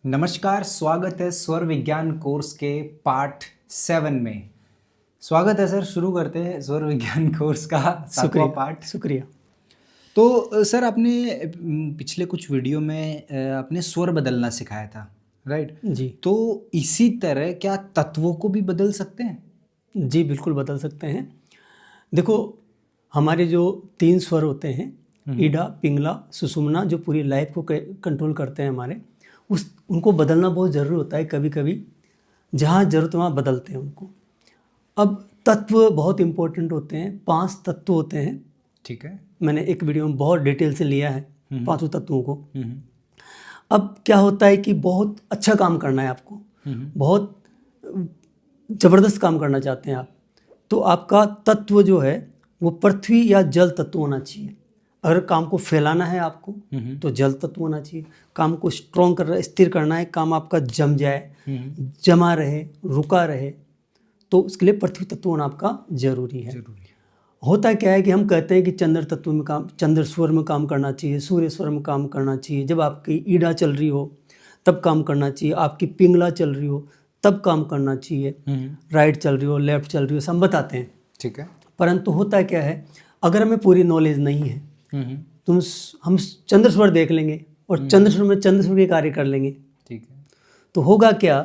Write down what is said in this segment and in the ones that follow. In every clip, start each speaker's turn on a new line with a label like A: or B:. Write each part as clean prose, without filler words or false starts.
A: नमस्कार, स्वागत है स्वर विज्ञान कोर्स के पार्ट 7 में। स्वागत है सर, शुरू करते हैं स्वर विज्ञान कोर्स का 7वां पार्ट।
B: शुक्रिया।
A: तो सर आपने पिछले कुछ वीडियो में आपने स्वर बदलना सिखाया था, राइट?
B: जी
A: तो इसी तरह क्या तत्वों को भी बदल सकते हैं?
B: जी बिल्कुल बदल सकते हैं। देखो, हमारे जो 3 स्वर होते हैं, ईडा, पिंगला, सुषुम्ना, जो पूरी लाइफ को कंट्रोल करते हैं हमारे, उनको बदलना बहुत ज़रूरी होता है। कभी कभी जहाँ ज़रूरत वहाँ बदलते हैं उनको। अब तत्व बहुत इम्पोर्टेंट होते हैं। 5 तत्व होते हैं।
A: ठीक है।
B: मैंने एक वीडियो में बहुत डिटेल से लिया है 5 तत्वों को।
A: हम्म,
B: अब क्या होता है कि बहुत अच्छा काम करना है आपको, बहुत ज़बरदस्त काम करना चाहते हैं आप, तो आपका तत्व जो है वो पृथ्वी या जल तत्व होना चाहिए। अगर काम को फैलाना है आपको तो जल तत्व होना चाहिए। काम को स्ट्रॉन्ग करना, स्थिर करना है, काम आपका जम जाए, जमा रहे, रुका रहे, तो उसके लिए पृथ्वी तत्व होना आपका जरूरी है। होता क्या है कि हम कहते हैं कि चंद्र तत्व में काम, चंद्र स्वर में काम करना चाहिए, सूर्य स्वर में काम करना चाहिए। जब आपकी ईड़ा चल रही हो तब काम करना चाहिए, आपकी पिंगला चल रही हो तब काम करना चाहिए, राइट चल रही हो, लेफ्ट चल रही हो, सब बताते हैं।
A: ठीक है।
B: परंतु होता क्या है, अगर हमें पूरी नॉलेज नहीं है तो हम चंद्र स्वर देख लेंगे और चंद्र स्वर में चंद्र स्वर के कार्य कर लेंगे।
A: ठीक है।
B: तो होगा क्या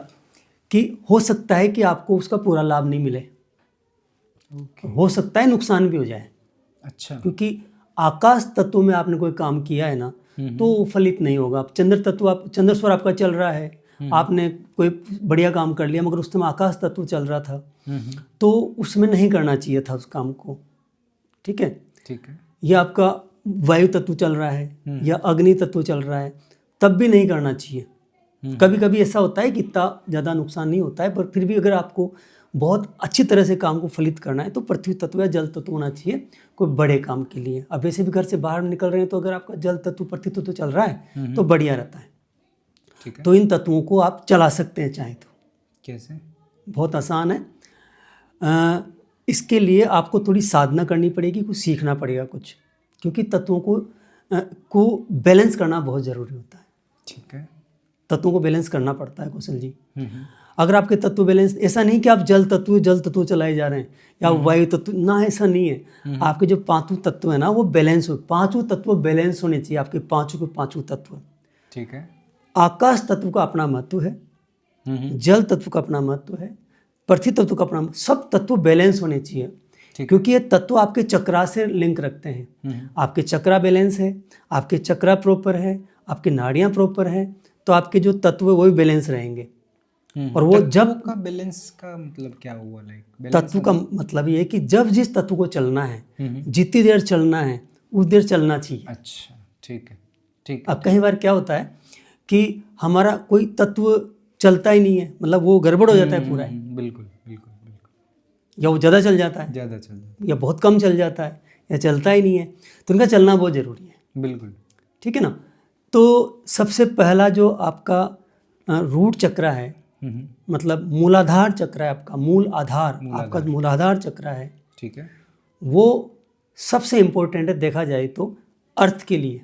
B: कि हो सकता है कि आपको उसका पूरा लाभ नहीं मिले, हो सकता है नुकसान भी हो जाए।
A: अच्छा।
B: क्योंकि आकाश तत्व में आपने कोई काम किया है ना तो वो फलित नहीं होगा। आप चंद्र तत्व, आप चंद्र स्वर आपका चल रहा है, आपने कोई बढ़िया काम कर लिया, मगर उस समय आकाश तत्व चल रहा था तो उसमें नहीं करना चाहिए था उस काम को। ठीक है।
A: ठीक है।
B: या आपका वायु तत्व चल रहा है या अग्नि तत्व चल रहा है, तब भी नहीं करना चाहिए। कभी कभी ऐसा होता है कि इतना ज़्यादा नुकसान नहीं होता है, पर फिर भी अगर आपको बहुत अच्छी तरह से काम को फलित करना है तो पृथ्वी तत्व या जल तत्व होना चाहिए कोई बड़े काम के लिए। अब वैसे भी घर से बाहर निकल रहे हैं तो अगर आपका जल तत्व, पृथ्वी तत्व चल रहा है तो बढ़िया रहता है।
A: ठीक है।
B: तो इन तत्वों को आप चला सकते हैं चाहे तो।
A: कैसे?
B: बहुत आसान है। इसके लिए आपको थोड़ी साधना करनी पड़ेगी, कुछ सीखना पड़ेगा कुछ, क्योंकि तत्वों को बैलेंस करना बहुत ज़रूरी होता है।
A: ठीक है।
B: तत्वों को बैलेंस करना पड़ता है कौशल जी। अगर आपके तत्व बैलेंस, ऐसा नहीं कि आप जल तत्व चलाए जा रहे हैं या वायु तत्व ना, ऐसा नहीं है। आपके जो 5 तत्व है ना वो बैलेंस हो, 5 तत्व बैलेंस होने चाहिए आपके 5 के 5 तत्व।
A: ठीक है।
B: आकाश तत्व का अपना महत्व है, जल तत्व का अपना महत्व है, पृथ्वी तत्व का अपना, सब तत्व बैलेंस होने चाहिए। क्योंकि ये तत्व आपके चक्रा से लिंक रखते हैं। आपके चक्रा बैलेंस है, आपके चक्रा प्रॉपर है, आपकी नाड़ियाँ प्रॉपर है, तो आपके जो तत्व है वो भी बैलेंस रहेंगे। और वो जब
A: का बैलेंस का मतलब क्या हुआ?
B: तत्व का मतलब ये है कि जब जिस तत्व को चलना है, जितनी देर चलना है उस देर चलना चाहिए।
A: अच्छा, ठीक है। ठीक है।
B: अब कई बार क्या होता है कि हमारा कोई तत्व चलता ही नहीं है, मतलब वो गड़बड़ हो जाता है पूरा है,
A: बिल्कुल बिल्कुल बिल्कुल।
B: या वो ज़्यादा चल जाता है,
A: ज़्यादा चल जाता
B: या बहुत कम चल जाता है, या चलता ही नहीं है, तो उनका चलना बहुत ज़रूरी है।
A: है। बिल्कुल।
B: ठीक है ना। तो सबसे पहला जो आपका रूट चक्र है, मतलब मूलाधार चक्र है, आपका मूल आधार, आपका मूलाधार चक्र है,
A: ठीक है।
B: वो सबसे इम्पोर्टेंट है देखा जाए तो अर्थ के लिए,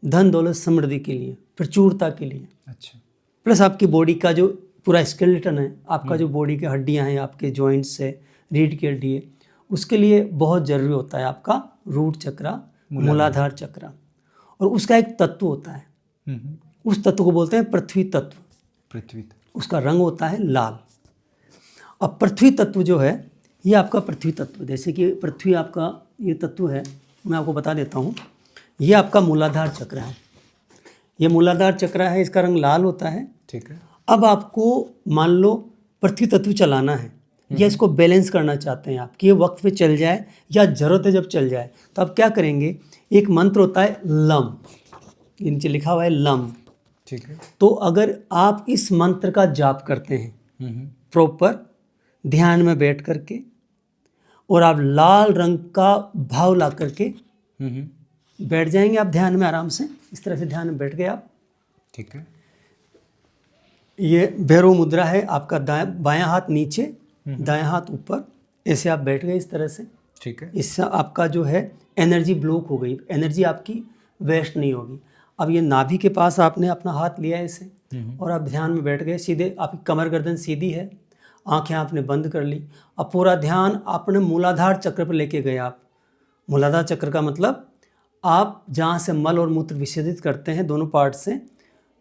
B: धन दौलत समृद्धि के लिए, प्रचुरता के लिए।
A: अच्छा।
B: प्लस आपकी बॉडी का जो पूरा स्केलेटन है, आपका जो बॉडी की हड्डियां हैं, आपके जॉइंट्स है, रीढ़ की हड्डी है, उसके लिए बहुत ज़रूरी होता है आपका रूट चक्र, मूलाधार चक्र। और उसका एक तत्व होता है, उस तत्व को बोलते हैं पृथ्वी तत्व।
A: पृथ्वी तत्व।
B: उसका रंग होता है लाल। अब पृथ्वी तत्व जो है ये आपका पृथ्वी तत्व, जैसे कि पृथ्वी आपका ये तत्व है, मैं आपको बता देता हूँ। ये आपका मूलाधार चक्र है, ये मूलाधार चक्र है, इसका रंग लाल होता है।
A: ठीक है।
B: अब आपको मान लो पृथ्वी तत्व चलाना है या इसको बैलेंस करना चाहते हैं आप कि ये वक्त पे चल जाए या ज़रूरत है जब चल जाए, तो आप क्या करेंगे, एक मंत्र होता है लम, नीचे लिखा हुआ है लम।
A: ठीक है।
B: तो अगर आप इस मंत्र का जाप करते हैं प्रॉपर ध्यान में बैठ करके, और आप लाल रंग का भाव ला करके बैठ जाएंगे आप ध्यान में आराम से, इस तरह से ध्यान में बैठ गए आप।
A: ठीक है।
B: ये भैरव मुद्रा है, आपका बायां हाथ नीचे, दायां हाथ ऊपर, ऐसे आप बैठ गए इस तरह से।
A: ठीक है।
B: इससे आपका जो है एनर्जी ब्लॉक हो गई, एनर्जी आपकी वेस्ट नहीं होगी। अब ये नाभि के पास आपने अपना हाथ लिया है ऐसे, और आप ध्यान में बैठ गए सीधे, आपकी कमर गर्दन सीधी है, आंखें आपने बंद कर ली। अब पूरा ध्यान आपने मूलाधार चक्र पर लेके गए आप। मूलाधार चक्र का मतलब आप जहाँ से मल और मूत्र विसर्जित करते हैं दोनों पार्ट से,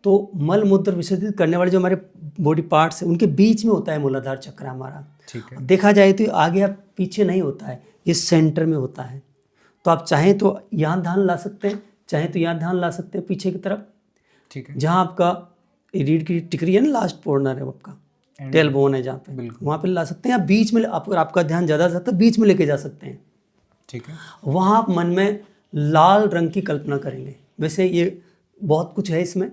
B: तो मल मूत्र विसर्जित करने वाले जो हमारे बॉडी पार्ट्स हैं उनके बीच में होता है मूलाधार चक्र हमारा।
A: ठीक है।
B: देखा जाए तो आगे आप पीछे नहीं होता है, ये सेंटर में होता है। तो आप चाहें तो यहाँ ध्यान ला सकते हैं, चाहें तो यहाँ ध्यान ला सकते हैं पीछे की तरफ,
A: ठीक है।
B: जहाँ आपका रीढ़ की टिकरी है ना, लास्ट कॉर्नर है आपका, टेल बोन है जहाँ पे,
A: बिल्कुल।
B: वहाँ पे ला सकते हैं। आप बीच में आपका ध्यान ज़्यादा जाता है बीच में लेके जा सकते हैं।
A: ठीक है।
B: वहाँ आप मन में लाल रंग की कल्पना करेंगे। वैसे ये बहुत कुछ है इसमें,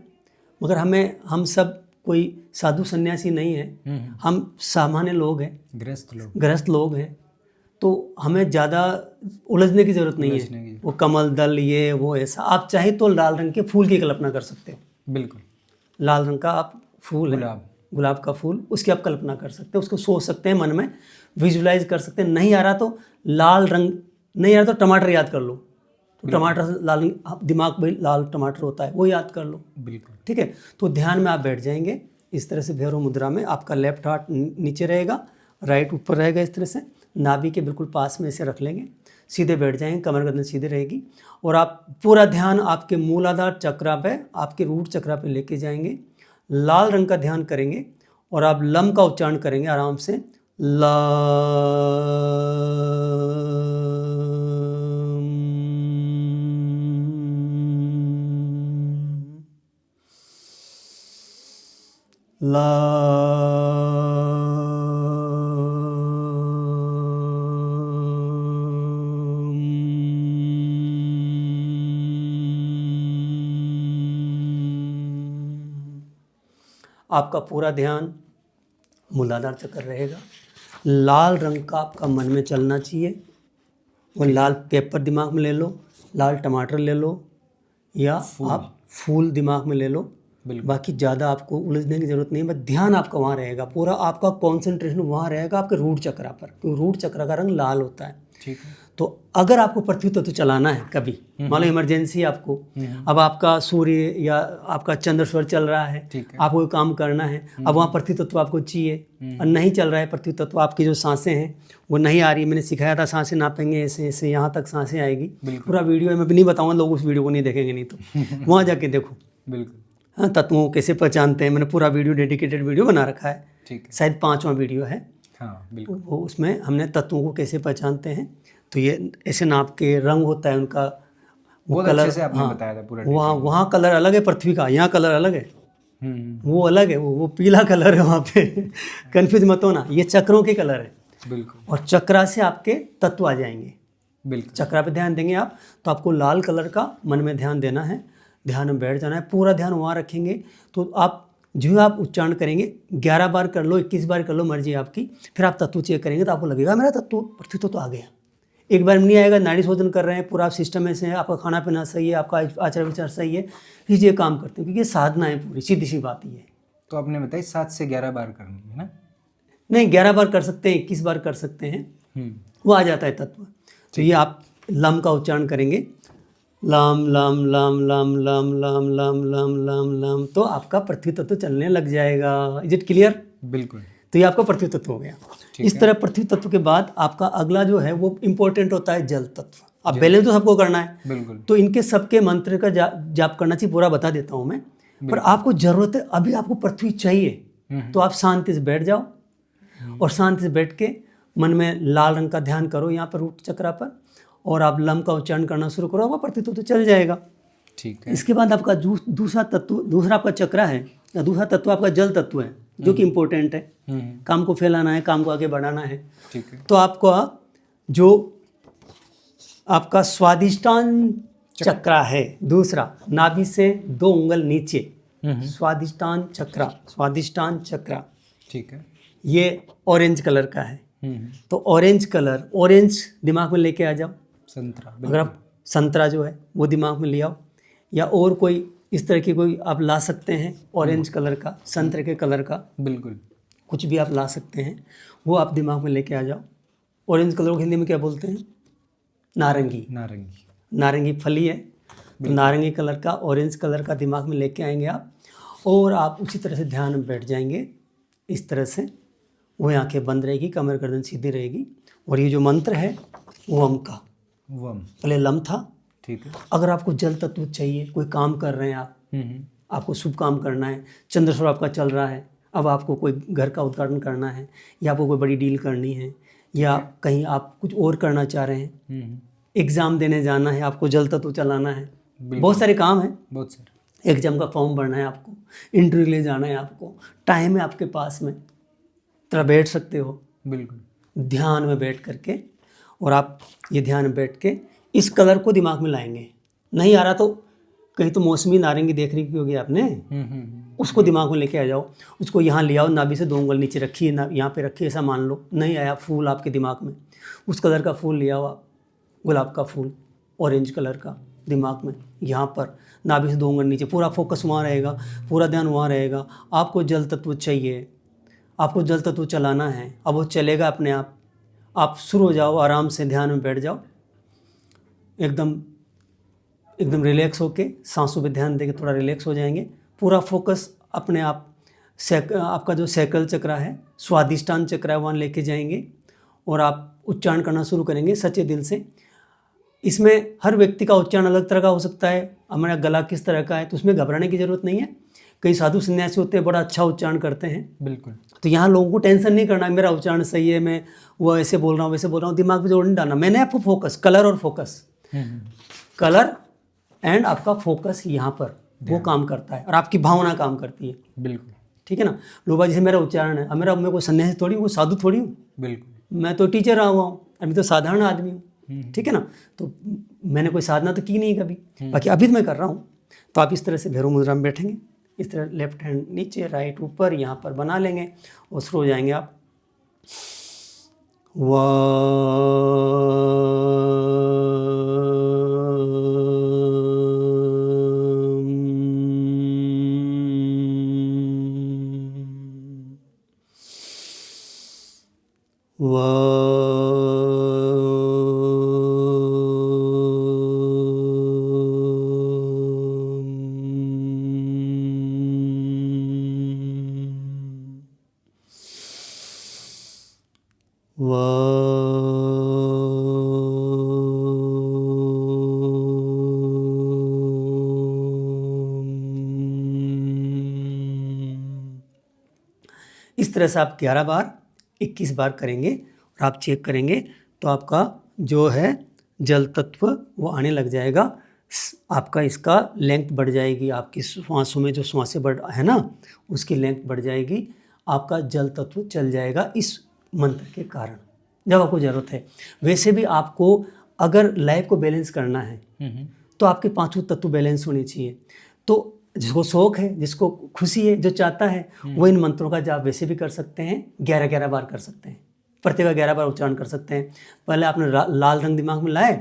B: मगर हम सब कोई साधु सन्यासी नहीं है, हम सामान्य लोग हैं, गृहस्थ लोग हैं, तो हमें ज़्यादा उलझने की ज़रूरत नहीं है। वो कमल दल ये वो ऐसा, आप चाहे तो लाल रंग के फूल की कल्पना कर सकते हो।
A: बिल्कुल।
B: लाल रंग का आप फूल है, गुलाब का फूल, उसकी आप कल्पना कर सकते हैं, उसको सोच सकते हैं, मन में विजुलाइज कर सकते हैं। नहीं आ रहा तो लाल रंग, नहीं आ रहा तो टमाटर याद कर लो, तो टमाटर लाल, दिमाग में लाल टमाटर होता है वो याद कर लो।
A: बिल्कुल।
B: ठीक है। तो ध्यान में आप बैठ जाएंगे इस तरह से भैरव मुद्रा में। आपका लेफ्ट हाथ नीचे रहेगा, राइट ऊपर रहेगा, इस तरह से नाभि के बिल्कुल पास में इसे रख लेंगे, सीधे बैठ जाएंगे, कमर गर्दन सीधे रहेगी, और आप पूरा ध्यान आपके मूलाधार चक्रा पे, आपके रूट चक्रा पे लेके जाएंगे। लाल रंग का ध्यान करेंगे और आप लम का उच्चारण करेंगे आराम से, ला ला आपका पूरा ध्यान मूलाधार चक्र रहेगा। लाल रंग का आपका मन में चलना चाहिए। वो लाल पेपर दिमाग में ले लो, लाल टमाटर ले लो, या आप फूल दिमाग में ले लो। बाकी ज़्यादा आपको उलझने की ज़रूरत नहीं है, बस ध्यान आपका वहाँ रहेगा, पूरा आपका कॉन्सेंट्रेशन वहाँ रहेगा आपके रूट चक्रा पर, क्योंकि रूट चक्रा का रंग लाल होता है।
A: ठीक है।
B: तो अगर आपको पृथ्वी तत्व चलाना है कभी, मान लो इमरजेंसी आपको, अब आपका सूर्य या आपका चंद्र स्वर चल रहा है, आपको कोई काम करना है, अब वहाँ पृथ्वी तत्व आपको चाहिए और नहीं चल रहा है पृथ्वी तत्व, आपकी जो सांसें हैं वो नहीं आ रही, मैंने सिखाया था सांसें नापेंगे ऐसे ऐसे, यहाँ तक सांसें आएगी। पूरा वीडियो मैं भी नहीं बताऊँगा, लोग उस वीडियो को नहीं देखेंगे, नहीं तो वहाँ जाके देखो।
A: बिल्कुल।
B: हाँ, तत्वों को कैसे पहचानते हैं, मैंने पूरा वीडियो डेडिकेटेड वीडियो बना रखा है।
A: ठीक है।
B: शायद 5वां वीडियो है।
A: हाँ बिल्कुल।
B: वो उसमें हमने तत्वों को कैसे पहचानते हैं। तो ये ऐसे नाप के रंग होता है उनका, वो कलर
A: अच्छे से आपने बताया था पूरा।
B: वहाँ कलर अलग है पृथ्वी का, यहाँ कलर अलग है, वो अलग है, वो पीला कलर है वहाँ पे कन्फ्यूज मत होना, ये चक्रों के कलर है।
A: बिल्कुल।
B: और चक्रा से आपके तत्व आ जाएंगे।
A: बिल्कुल।
B: चक्रा पे ध्यान देंगे आप, तो आपको लाल कलर का मन में ध्यान देना है, ध्यान में बैठ जाना है, पूरा ध्यान वहाँ रखेंगे। तो आप जो आप उच्चारण करेंगे 11 बार कर लो, 21 बार कर लो, मर्जी आपकी। फिर आप तत्व चेक करेंगे तो आपको लगेगा मेरा तत्व पृथ्वी तत्व आ गया। एक बार में नहीं आएगा, नाड़ी शोधन कर रहे हैं, पूरा आप सिस्टम में से है, आपका खाना पीना सही है, आपका आचार विचार सही है, ये काम करते हैं, क्योंकि ये साधना है पूरी, सीधी सी बात ये है।
A: तो आपने बताई 7 से 11 बार करनी है ना?
B: नहीं, 11 बार कर सकते हैं, 21 बार कर सकते हैं, वो आ जाता है तत्व। तो ये आप लम का उच्चारण करेंगे, लाम लाम लाम लाम लाम लाम लाम लाम लाम लाम, तो आपका पृथ्वी तत्व चलने लग जाएगा। Is it clear?
A: बिल्कुल।
B: तो ये आपका पृथ्वी तत्व हो गया। इस तरह पृथ्वी तत्व के बाद आपका अगला जो है वो इम्पोर्टेंट होता है जल तत्व। अब बैलेंस तो सबको करना है,
A: बिल्कुल।
B: तो इनके सबके मंत्र का जाप करना चाहिए, पूरा बता देता हूँ मैं। पर आपको जरूरत है, अभी आपको पृथ्वी चाहिए, तो आप शांति से बैठ जाओ और शांति से बैठ के मन में लाल रंग का ध्यान करो यहाँ पर रूट चक्रा पर, और आप लम का उच्चारण करना शुरू करो, आपका पृथ्वी तत्व चल जाएगा।
A: ठीक है।
B: इसके बाद आपका दूसरा आपका चक्रा है, या दूसरा तत्व आपका जल तत्व है, जो कि इम्पोर्टेंट है, काम को फैलाना है, काम को आगे बढ़ाना है।
A: ठीक है।
B: तो आपका जो आपका स्वादिष्टान चक्रा है, दूसरा नाभि से 2 उंगल नीचे, स्वादिष्टान चक्रा,
A: ठीक है।
B: ये ऑरेंज कलर का है। तो ऑरेंज कलर, ऑरेंज दिमाग में लेके आ जाओ।
A: संतरा,
B: अगर आप संतरा जो है वो दिमाग में ले आओ, या और कोई इस तरह की कोई आप ला सकते हैं ऑरेंज कलर का, संतरे के कलर का,
A: बिल्कुल
B: कुछ भी आप ला सकते हैं, वो आप दिमाग में लेके आ जाओ। ऑरेंज कलर को हिंदी में क्या बोलते हैं? नारंगी। नारंगी फली है, तो नारंगी कलर का, ऑरेंज कलर का दिमाग में लेके आएंगे आप। और आप उसी तरह से ध्यान में बैठ जाएंगे इस तरह से। वही आंखें बंद रहेगी, कमर गर्दन सीधी रहेगी। और ये जो मंत्र है वम का,
A: वम,
B: पहले लम था।
A: ठीक है।
B: अगर आपको जल तत्व चाहिए, कोई काम कर रहे हैं आप, आपको शुभ काम करना है, चंद्रश्वर आपका चल रहा है, अब आपको कोई घर का उद्घाटन करना है, या आपको कोई बड़ी डील करनी है, या कहीं आप कुछ और करना चाह रहे हैं, एग्ज़ाम देने जाना है, आपको जल तत्व चलाना है, बहुत सारे काम हैं,
A: बहुत सारे।
B: एग्ज़ाम का फॉर्म भरना है आपको, इंटरव्यू ले जाना है आपको, टाइम है आपके पास में, तरह बैठ सकते हो
A: बिल्कुल।
B: ध्यान में बैठ करके। और आप ये ध्यान में बैठ के इस कलर को दिमाग में लाएंगे। नहीं आ रहा तो कहीं तो मौसमी नारंगी देख रही होगी आपने, उसको दिमाग में लेके आ जाओ, उसको यहाँ ले आओ, नाभि से 2 उंगल नीचे रखिए, ना यहाँ पे रखिए, ऐसा मान लो। नहीं आया फूल आपके दिमाग में, उस कलर का फूल ले आओ आप, गुलाब का फूल ऑरेंज कलर का, दिमाग में यहाँ पर नाभि से 2 उंगल नीचे, पूरा फोकस वहाँ रहेगा, पूरा ध्यान वहाँ रहेगा। आपको जल तत्व चाहिए, आपको जल तत्व चलाना है, अब वो चलेगा अपने आप शुरू हो जाओ, आराम से ध्यान में बैठ जाओ, एकदम रिलैक्स होके सांसों पे ध्यान देके थोड़ा रिलैक्स हो जाएंगे। पूरा फोकस अपने आप आपका जो सैकल चक्र है, स्वादिष्टान चक्र है, वहाँ लेके जाएंगे और आप उच्चारण करना शुरू करेंगे सच्चे दिल से। इसमें हर व्यक्ति का उच्चारण अलग तरह का हो सकता है, हमारा गला किस तरह का है, तो उसमें घबराने की ज़रूरत नहीं है। कई साधु सन्यासी होते हैं, बड़ा अच्छा उच्चारण करते हैं।
A: बिल्कुल।
B: तो यहाँ लोगों को टेंशन नहीं करना मेरा उच्चारण सही है, मैं वो ऐसे बोल रहा हूँ वैसे बोल रहा हूँ, दिमाग में जोड़ नहीं डालना। मैंने आपको फोकस, कलर और फोकस, कलर एंड आपका फोकस यहाँ पर वो काम करता है, और आपकी भावना काम करती है।
A: बिल्कुल।
B: ठीक है ना। लोबा जैसे मेरा उच्चारण है, अब मैं कोई सन्यासी थोड़ी हूँ, साधु थोड़ी हूँ,
A: बिल्कुल।
B: मैं तो टीचर रहा हुआ हूँ, अभी तो साधारण आदमी हूँ। ठीक है ना। तो मैंने कोई साधना तो की नहीं कभी, बाकी अभी तो मैं कर रहा हूँ। तो आप इस तरह से भैरव मुद्रा में बैठेंगे, इस तरह लेफ्ट हैंड नीचे, राइट ऊपर, यहाँ पर बना लेंगे और शुरू हो जाएंगे आप। इस तरह से आप 11 बार 21 बार करेंगे और आप चेक करेंगे तो आपका जो है जल तत्व वो आने लग जाएगा। आपका इसका लेंथ बढ़ जाएगी, आपकी श्वासों में जो श्वासें बढ़ है ना, उसकी लेंथ बढ़ जाएगी, आपका जल तत्व चल जाएगा इस मंत्र के कारण, जब आपको ज़रूरत है। वैसे भी आपको अगर लाइफ को बैलेंस करना है तो आपके 5 तत्व बैलेंस होने चाहिए। तो जिसको शौक है, जिसको खुशी है, जो चाहता है, वो इन मंत्रों का जाप वैसे भी कर सकते हैं, 11-11 बार कर सकते हैं, प्रत्येक 11 बार उच्चारण कर सकते हैं। पहले आपने लाल रंग दिमाग में लाए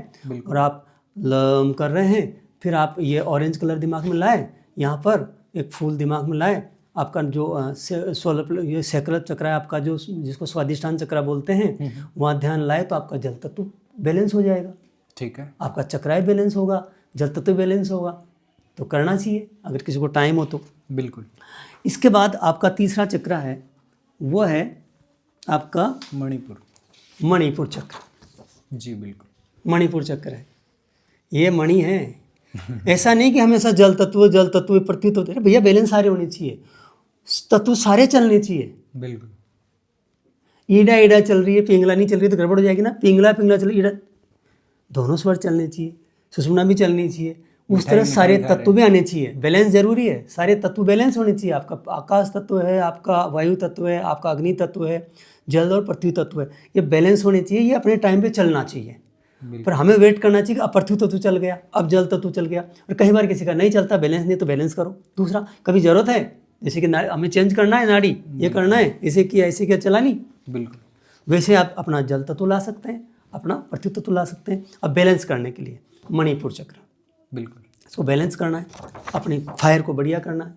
B: और आप लम कर रहे हैं, फिर आप ये ऑरेंज कलर दिमाग में लाए, यहाँ पर एक फूल दिमाग में लाए, आपका जो ये सैकल चक्र है आपका, जो जिसको स्वादिष्टान चक्र बोलते हैं, वहाँ ध्यान लाए तो आपका जल तत्व बैलेंस हो जाएगा।
A: ठीक है। आपका
B: चक्राय बैलेंस होगा, जल तत्व बैलेंस होगा। तो करना चाहिए अगर किसी को टाइम हो तो।
A: बिल्कुल।
B: इसके बाद आपका तीसरा चक्र है, वो है आपका मणिपुर चक्र।
A: जी बिल्कुल।
B: मणिपुर चक्र है, ये मणि है। ऐसा नहीं कि हमेशा जल तत्व प्रतीत होते हैं, भैया बैलेंस सारे होने चाहिए, तत्व सारे चलने चाहिए।
A: बिल्कुल।
B: ईडा चल रही है, पिंगला नहीं चल रही तो गड़बड़ हो जाएगी ना। पिंगला चल रही, ईडा, दोनों स्वर चलने चाहिए, सुषुम्ना भी चलनी चाहिए। उस तरह सारे तत्व भी आने चाहिए, बैलेंस जरूरी है, सारे तत्व बैलेंस होने चाहिए। आपका आकाश तत्व है, आपका वायु तत्व है, आपका अग्नि तत्व है, जल और पृथ्वी तत्व है, ये बैलेंस होने चाहिए, ये अपने टाइम पे चलना चाहिए। पर हमें वेट करना चाहिए कि अब पृथ्वी तत्व चल गया, अब जल तत्व चल गया। और कई बार किसी का नहीं चलता, बैलेंस नहीं, तो बैलेंस करो। दूसरा, कभी जरूरत है जैसे कि हमें चेंज करना है नाड़ी, ये करना है, ऐसे किया चला नहीं,
A: बिल्कुल,
B: वैसे आप अपना जल तत्व ला सकते हैं, अपना पृथ्वी तत्व ला सकते हैं। अब बैलेंस करने के लिए मणिपुर चक्र,
A: बिल्कुल,
B: इसको बैलेंस करना है, अपनी फायर को बढ़िया करना है।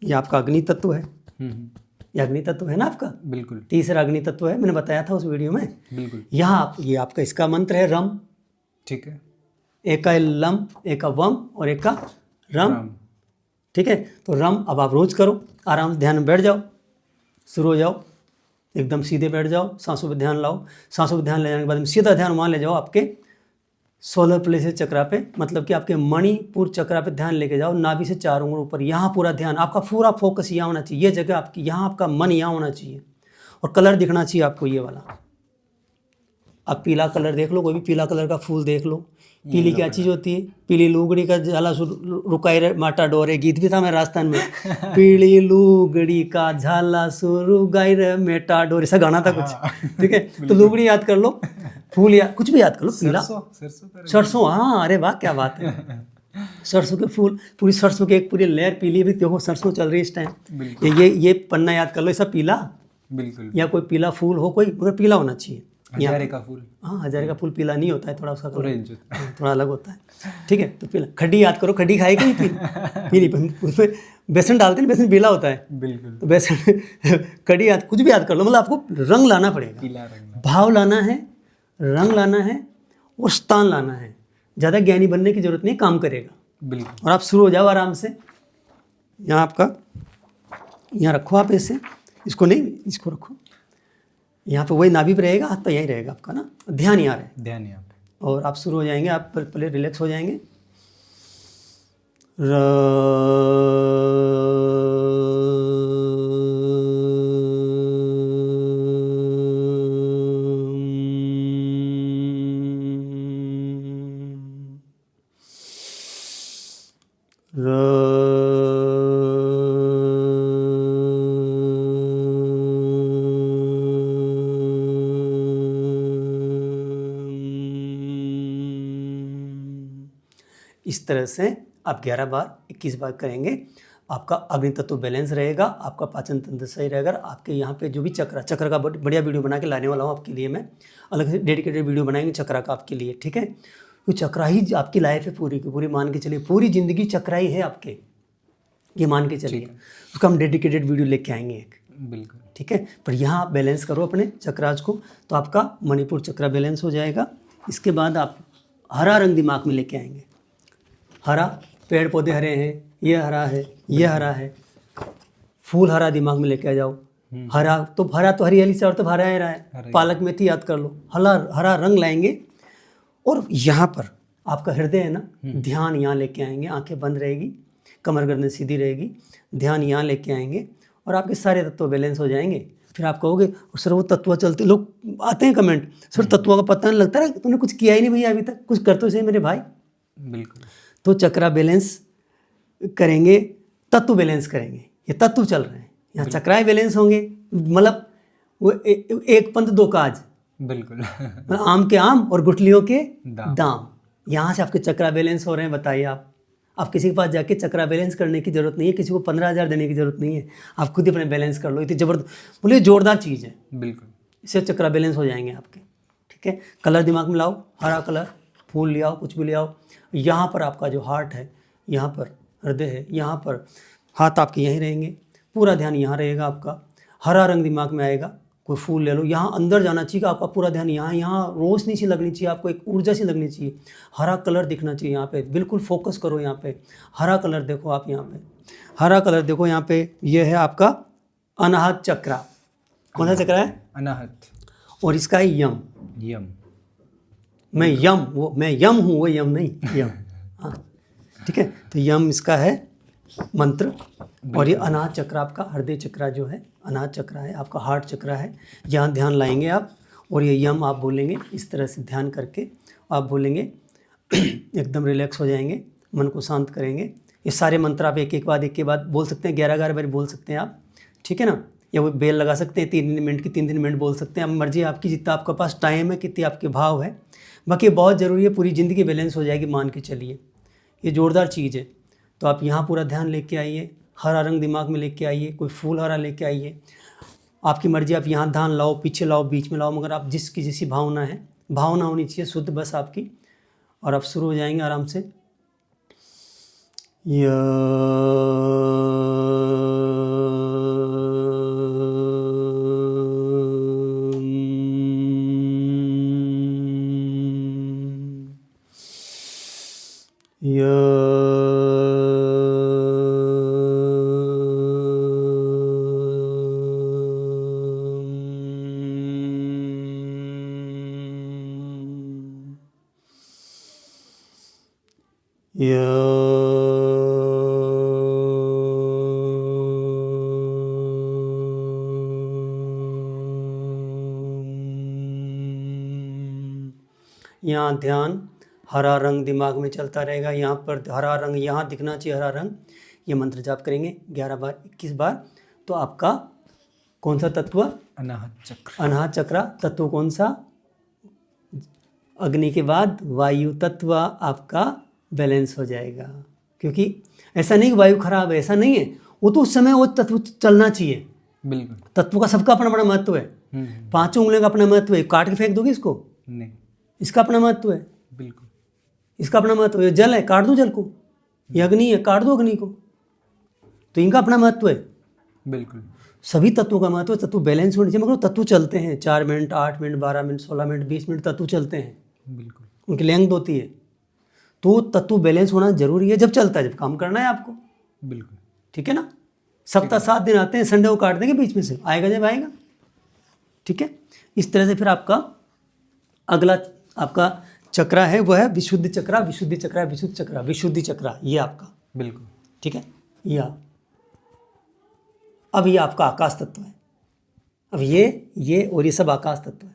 B: ये आपका अग्नि तत्व है, ये अग्नि तत्व है ना आपका,
A: बिल्कुल,
B: तीसरा अग्नि तत्व है, मैंने बताया था उस वीडियो में।
A: बिल्कुल।
B: यहाँ आप, ये आपका इसका मंत्र है रम,
A: ठीक है,
B: एक का लम, एक का वम और एक का रम। ठीक है। तो रम अब आप रोज करो, आराम से ध्यान में बैठ जाओ, शुरू हो जाओ, एकदम सीधे बैठ जाओ, सांसों पे ध्यान लाओ। सांसों पे ध्यान ले जाने के बाद में सीधा ध्यान वहाँ ले जाओ आपके सोलर प्लेसेस चक्रा पे, मतलब कि आपके मणिपुर चक्रा पे ध्यान लेके जाओ, नाभि से 4 उंगली ऊपर। यहाँ पूरा ध्यान आपका, पूरा फोकस यहाँ होना चाहिए, ये जगह आपकी, यहाँ आपका मन यहाँ होना चाहिए और कलर दिखना चाहिए आपको ये वाला। अब पीला कलर देख लो, कोई भी पीला कलर का फूल देख लो। पीली क्या चीज़ होती है? पीली लुगड़ी का झाला रुकाई रे माटा डोरे, गीत भी था मेरे राजस्थान में। पीली लुगड़ी का झाला सुरुगाई रे मेटा डोरे, ऐसा गाना था कुछ, ठीक है। तो लुगड़ी याद कर लो, फूल या कुछ भी याद कर लो, पीला सरसों, हाँ अरे वाह क्या बात है। सरसों के फूल, पूरी सरसों की एक पूरी लेयर पीली भी, देखो सरसों चल रही है इस टाइम। ये पन्ना याद कर लो, ऐसा पीला,
A: बिल्कुल,
B: या कोई पीला फूल हो कोई, मगर पीला होना चाहिए।
A: हजारे का फूल,
B: हाँ हजारे का फूल पीला नहीं होता है, थोड़ा उसका
A: ऑरेंज होता
B: है, थोड़ा अलग होता है, ठीक है। तो पीला, खड्डी याद करो, खड्डी खाई कहीं पीली, उसमें बेसन डालते हैं, बेसन पीला होता है,
A: बिल्कुल।
B: तो बेसन खड्डी याद, कुछ भी याद कर लो, मतलब आपको रंग लाना पड़ेगा,
A: पीला रंग,
B: भाव लाना है, रंग लाना है और स्थान लाना है। ज़्यादा ज्ञानी बनने की जरूरत नहीं, काम करेगा,
A: बिल्कुल।
B: और आप शुरू हो जाओ आराम से। यहाँ आपका, यहाँ रखो आप ऐसे, इसको नहीं, इसको रखो यहाँ पे, वही नाभि पे रहेगा, हाथ तो यहीं रहेगा आपका ना, ध्यान यहाँ रहे,
A: ध्यान यहाँ पे,
B: और आप शुरू हो जाएंगे, आप पहले रिलैक्स हो जाएंगे। इस तरह से आप 11 बार 21 बार करेंगे, आपका अग्नि तत्व बैलेंस रहेगा, आपका पाचन तंत्र सही रहेगा। आपके यहाँ पे जो भी चक्र का बढ़िया वीडियो बना के लाने वाला हूँ आपके लिए, मैं अलग से डेडिकेटेड वीडियो बनाएंगे चक्र का आपके लिए, ठीक है। तो चक्रा ही आपकी लाइफ है पूरी की पूरी, मान के चलिए पूरी ज़िंदगी चक्रा ही है आपके, ये मान के चलिए। उसका हम डेडिकेटेड वीडियो लेके आएंगे एक,
A: बिल्कुल,
B: ठीक है। पर यहाँ आप बैलेंस करो अपने चक्राज को, तो आपका मणिपुर चक्रा बैलेंस हो जाएगा। इसके बाद आप हरा रंग दिमाग में लेके आएंगे, हरा, पेड़ पौधे हरे हैं, ये हरा है, ये हरा है, फूल हरा दिमाग में लेके आ जाओ। हरा तो हरियाली से और तो हरा ही रहा है, पालक मेथी याद कर लो, हरा रंग लाएंगे। और यहाँ पर आपका हृदय है ना, ध्यान यहाँ लेके आएंगे, आंखें बंद रहेगी, कमर गर्दन सीधी रहेगी, ध्यान यहाँ लेके आएंगे और आपके सारे तत्व बैलेंस हो जाएंगे। फिर आप कहोगे सर वो तत्व चलते, लोग आते हैं कमेंट, सर तत्वों का पता नहीं लगता है, तुमने कुछ किया ही नहीं भैया अभी तक, कुछ कर तो सही मेरे भाई।
A: बिल्कुल।
B: तो चक्रा बैलेंस करेंगे, तत्व बैलेंस करेंगे, ये तत्व चल रहे हैं, यहाँ चक्राएं बैलेंस होंगे, मतलब वो एक पंथ दो काज,
A: बिल्कुल।
B: मतलब आम के आम और गुठलियों के दाम। यहाँ से आपके चक्रा बैलेंस हो रहे हैं। बताइए आप किसी के पास जाके चक्रा बैलेंस करने की जरूरत नहीं है, किसी को 15,000 देने की जरूरत नहीं है, आप खुद ही अपने बैलेंस कर लो। इतनी जबरदस्त, बोलिए जोरदार चीज़ है,
A: बिल्कुल।
B: इससे चक्रा बैलेंस हो जाएंगे आपके, ठीक है। कलर दिमाग में लाओ, हरा कलर, फूल ले आओ, कुछ भी ले आओ। यहाँ पर आपका जो हार्ट है, यहाँ पर हृदय है, यहाँ पर हाथ आपके यहीं रहेंगे, पूरा ध्यान यहाँ रहेगा आपका। हरा रंग दिमाग में आएगा, कोई फूल ले लो, यहाँ अंदर जाना चाहिए आपका पूरा ध्यान, यहाँ रोशनी सी लगनी चाहिए आपको, एक ऊर्जा सी लगनी चाहिए, हरा कलर दिखना चाहिए यहाँ पे, बिल्कुल फोकस करो यहाँ पे। हरा कलर देखो आप यहाँ पे, हरा कलर देखो यहाँ पे, ये है आपका अनाहत चक्रा। कौन सा चक्रा है?
A: अनाहत।
B: और इसका है यम।
A: यम,
B: मैं यम हूँ, वो यम नहीं, यम, हाँ ठीक है। तो यम इसका है मंत्र। और ये अनाहत चक्र आपका हृदय चक्रा जो है, अनाहत चक्र है आपका, हार्ट चक्र है, यहाँ ध्यान लाएंगे आप। और ये यम आप बोलेंगे, इस तरह से ध्यान करके आप बोलेंगे, एकदम रिलैक्स हो जाएंगे, मन को शांत करेंगे। ये सारे मंत्र आप एक एक बाद बोल सकते हैं, 11 बार बोल सकते हैं आप, ठीक है ना। या वो बेल लगा सकते हैं, 3 मिनट की 3 मिनट बोल सकते हैं, अब मर्जी आपकी, जितना आपके पास टाइम है, कितनी आपके भाव है। बाकी बहुत ज़रूरी है, पूरी ज़िंदगी बैलेंस हो जाएगी, मान के चलिए, ये जोरदार चीज़ है। तो आप यहाँ पूरा ध्यान लेके आइए, हरा रंग दिमाग में लेके आइए, कोई फूल हरा लेके आइए, आपकी मर्जी, आप यहाँ ध्यान लाओ, पीछे लाओ, बीच में लाओ, मगर आप जिसकी जैसी भावना है, भावना होनी चाहिए शुद्ध बस आपकी। और आप शुरू हो जाएंगे आराम से। यहाँ ध्यान, हरा रंग दिमाग में चलता रहेगा, यहाँ पर हरा रंग, यहाँ दिखना चाहिए हरा रंग। ये मंत्र जाप करेंगे 11 बार 21 बार। तो आपका कौन सा तत्व?
A: अनाहत चक्र।
B: अनाहत चक्र तत्व कौन सा? अग्नि के बाद वायु तत्व आपका बैलेंस हो जाएगा। क्योंकि ऐसा नहीं कि वायु खराब है, ऐसा नहीं है, वो तो उस समय वो तत्व चलना चाहिए।
A: बिल्कुल।
B: तत्व का सबका अपना अपना महत्व है। पांचों उंगलियों का अपना महत्व है। काट के फेंक दोगे इसको?
A: नहीं।
B: इसका अपना महत्व है।
A: बिल्कुल।
B: इसका अपना महत्व है। जल है, काट दो जल को। ये अग्नि है, काट दो अग्नि को। तो इनका अपना महत्व है।
A: बिल्कुल।
B: सभी तत्वों का महत्व, तत्व बैलेंस होने चाहिए। मगर तत्व चलते हैं 4 minute, 8 minute, 12 minute, 16 minute, 20 minute तत्व चलते हैं।
A: बिल्कुल।
B: उनकी लेंथ होती है। तो तत्व बैलेंस होना जरूरी है। जब चलता है, जब काम करना है आपको।
A: बिल्कुल।
B: ठीक है ना? सप्ताह 7 दिन आते हैं, संडे को काट देंगे बीच में से, आएगा जब आएगा। ठीक है? इस तरह से फिर आपका अगला आपका चक्र है, वह है विशुद्धि चक्र। विशुद्धि चक्र, विशुद्ध चक्र, विशुद्धि चक्र, ये आपका।
A: बिल्कुल।
B: ठीक है? अब ये आपका आकाश तत्व है। अब ये और ये सब आकाश तत्व है।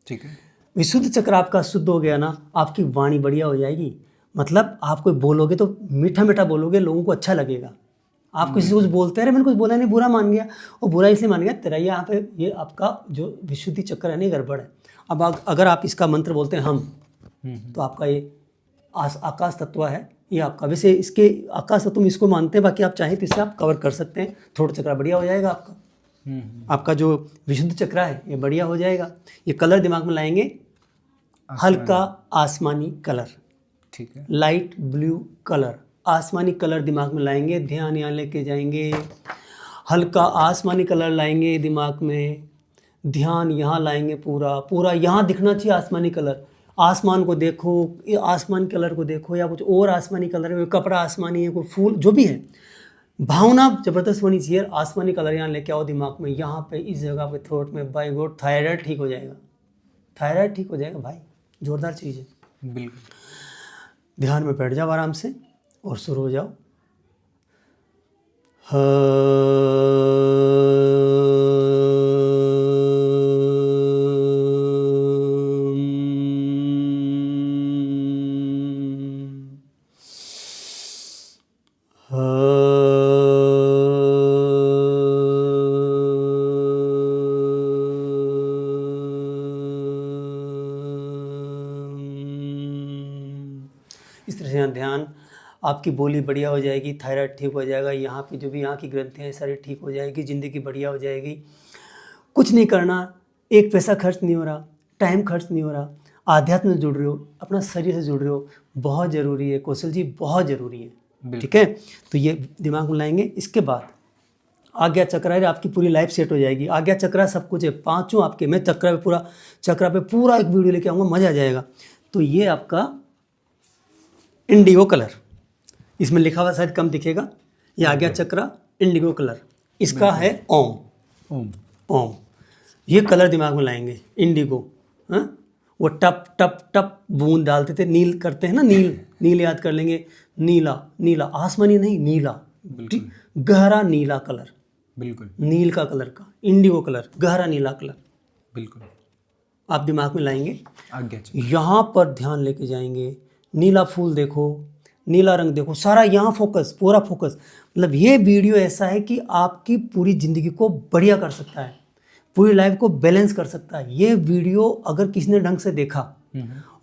A: ठीक है।
B: विशुद्ध चक्र आपका शुद्ध हो गया ना, आपकी वाणी बढ़िया हो जाएगी। मतलब आप कोई बोलोगे तो मीठा मीठा बोलोगे, लोगों को अच्छा लगेगा। आप किसी से कुछ बोलते हैं, अरे मैंने कुछ बोला नहीं, बुरा मान गया, और बुरा इसलिए मान गया तेरा यहाँ पे, ये आपका जो विशुद्धि चक्र है नहीं, गड़बड़ है। अब अगर आप इसका मंत्र बोलते हैं हम, तो आपका ये आकाश तत्व है। ये आपका, वैसे इसके आकाश तत्व में इसको मानते हैं, बाकी आप चाहें तो इससे आप कवर कर सकते हैं। थोड़ा चक्र बढ़िया हो जाएगा आपका। आपका जो विशुद्ध चक्र है ये बढ़िया हो जाएगा। ये कलर दिमाग में लाएंगे, हल्का आसमानी कलर।
A: ठीक है।
B: लाइट ब्लू कलर, आसमानी कलर दिमाग में लाएंगे। ध्यान यहाँ लेके जाएंगे, हल्का आसमानी कलर लाएंगे दिमाग में। ध्यान यहाँ लाएंगे, पूरा पूरा यहाँ दिखना चाहिए आसमानी कलर। आसमान को देखो, ये आसमान कलर को देखो, या कुछ और आसमानी कलर है, कोई कपड़ा आसमानी है, कोई फूल, जो भी है, भावना जबरदस्त होनी चाहिए। आसमानी कलर यहाँ लेके आओ दिमाग में, यहाँ पे इस जगह पे थ्रोट में। बाय गॉड, थायराइड ठीक हो जाएगा। थायराइड ठीक हो जाएगा भाई, जोरदार चीज़ है।
A: बिल्कुल।
B: ध्यान में बैठ जाओ आराम से और शुरू हो जाओ। इस तरह से यहाँ ध्यान, आपकी बोली बढ़िया हो जाएगी, थायराइड ठीक हो जाएगा, यहाँ पे जो भी यहाँ की ग्रंथियाँ हैं सारी ठीक हो जाएगी, ज़िंदगी बढ़िया हो जाएगी। कुछ नहीं करना, एक पैसा खर्च नहीं हो रहा, टाइम खर्च नहीं हो रहा, आध्यात्म से जुड़ रहे हो, अपना शरीर से जुड़ रहे हो। बहुत ज़रूरी है कौशल जी, बहुत ज़रूरी है। ठीक है? तो ये दिमाग में लाएंगे। इसके बाद आज्ञा चक्र है, आपकी पूरी लाइफ सेट हो जाएगी। आज्ञा चक्र सब कुछ है, पांचों आपके। मैं चक्र पे पूरा एक वीडियो लेके आऊँगा, मज़ा आ जाएगा। तो ये आपका इंडिगो कलर, इसमें लिखा हुआ शायद कम दिखेगा, ये आज्ञा चक्र इंडिगो कलर, इसका है ओम।
A: ओम।
B: ओम, ये कलर दिमाग में लाएंगे, इंडिगो। हाँ, वो टप टप टप बूंद डालते थे, नील करते हैं ना, नील याद कर लेंगे। नीला, नीला आसमानी नहीं, नीला, गहरा नीला कलर।
A: बिल्कुल।
B: नील का कलर का, इंडिगो कलर, गहरा नीला कलर।
A: बिल्कुल।
B: आप दिमाग में लाएंगे,
A: आज्ञा चक्र।
B: यहाँ पर ध्यान लेके जाएंगे। नीला फूल देखो, नीला रंग देखो, सारा यहाँ फोकस, पूरा फोकस। मतलब ये वीडियो ऐसा है कि आपकी पूरी ज़िंदगी को बढ़िया कर सकता है, पूरी लाइफ को बैलेंस कर सकता है। ये वीडियो अगर किसी ने ढंग से देखा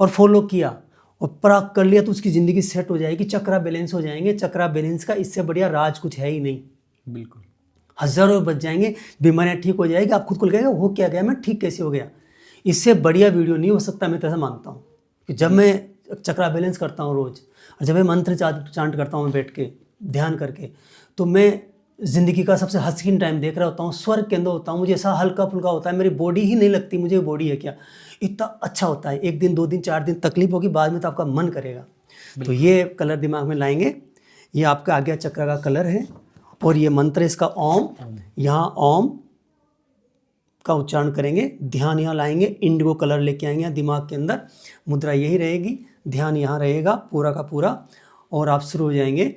B: और फॉलो किया और पराग कर लिया, तो उसकी ज़िंदगी सेट हो जाएगी, चक्रा बैलेंस हो जाएंगे। चक्रा बैलेंस का इससे बढ़िया राज कुछ है ही नहीं।
A: बिल्कुल।
B: हज़ारों बच जाएंगे, बीमारियाँ ठीक हो जाएगी। आप खुद को लगेगा हो क्या गया, मैं ठीक कैसे हो गया। इससे बढ़िया वीडियो नहीं हो सकता। मैं तो ऐसा मानता हूँ कि जब मैं चक्रा बैलेंस करता हूँ रोज़, और जब मैं मंत्र चांट करता हूँ बैठ के ध्यान करके, तो मैं ज़िंदगी का सबसे हसीन टाइम देख रहा होता हूँ, स्वर्ग के अंदर होता हूँ। मुझे ऐसा हल्का फुल्का होता है, मेरी बॉडी ही नहीं लगती मुझे बॉडी है क्या, इतना अच्छा होता है। 1 दिन 2 दिन 4 दिन तकलीफ होगी, बाद में तो आपका मन करेगा। तो ये कलर दिमाग में लाएंगे, ये आपका आज्ञा चक्र का कलर है। और ये मंत्र इसका ओम, यहाँ ओम का उच्चारण करेंगे। ध्यान यहाँ लाएंगे, इंडिगो कलर लेके आएंगे यहाँ दिमाग के अंदर। मुद्रा यही रहेगी, ध्यान यहाँ रहेगा पूरा का पूरा। और आप शुरू हो जाएंगे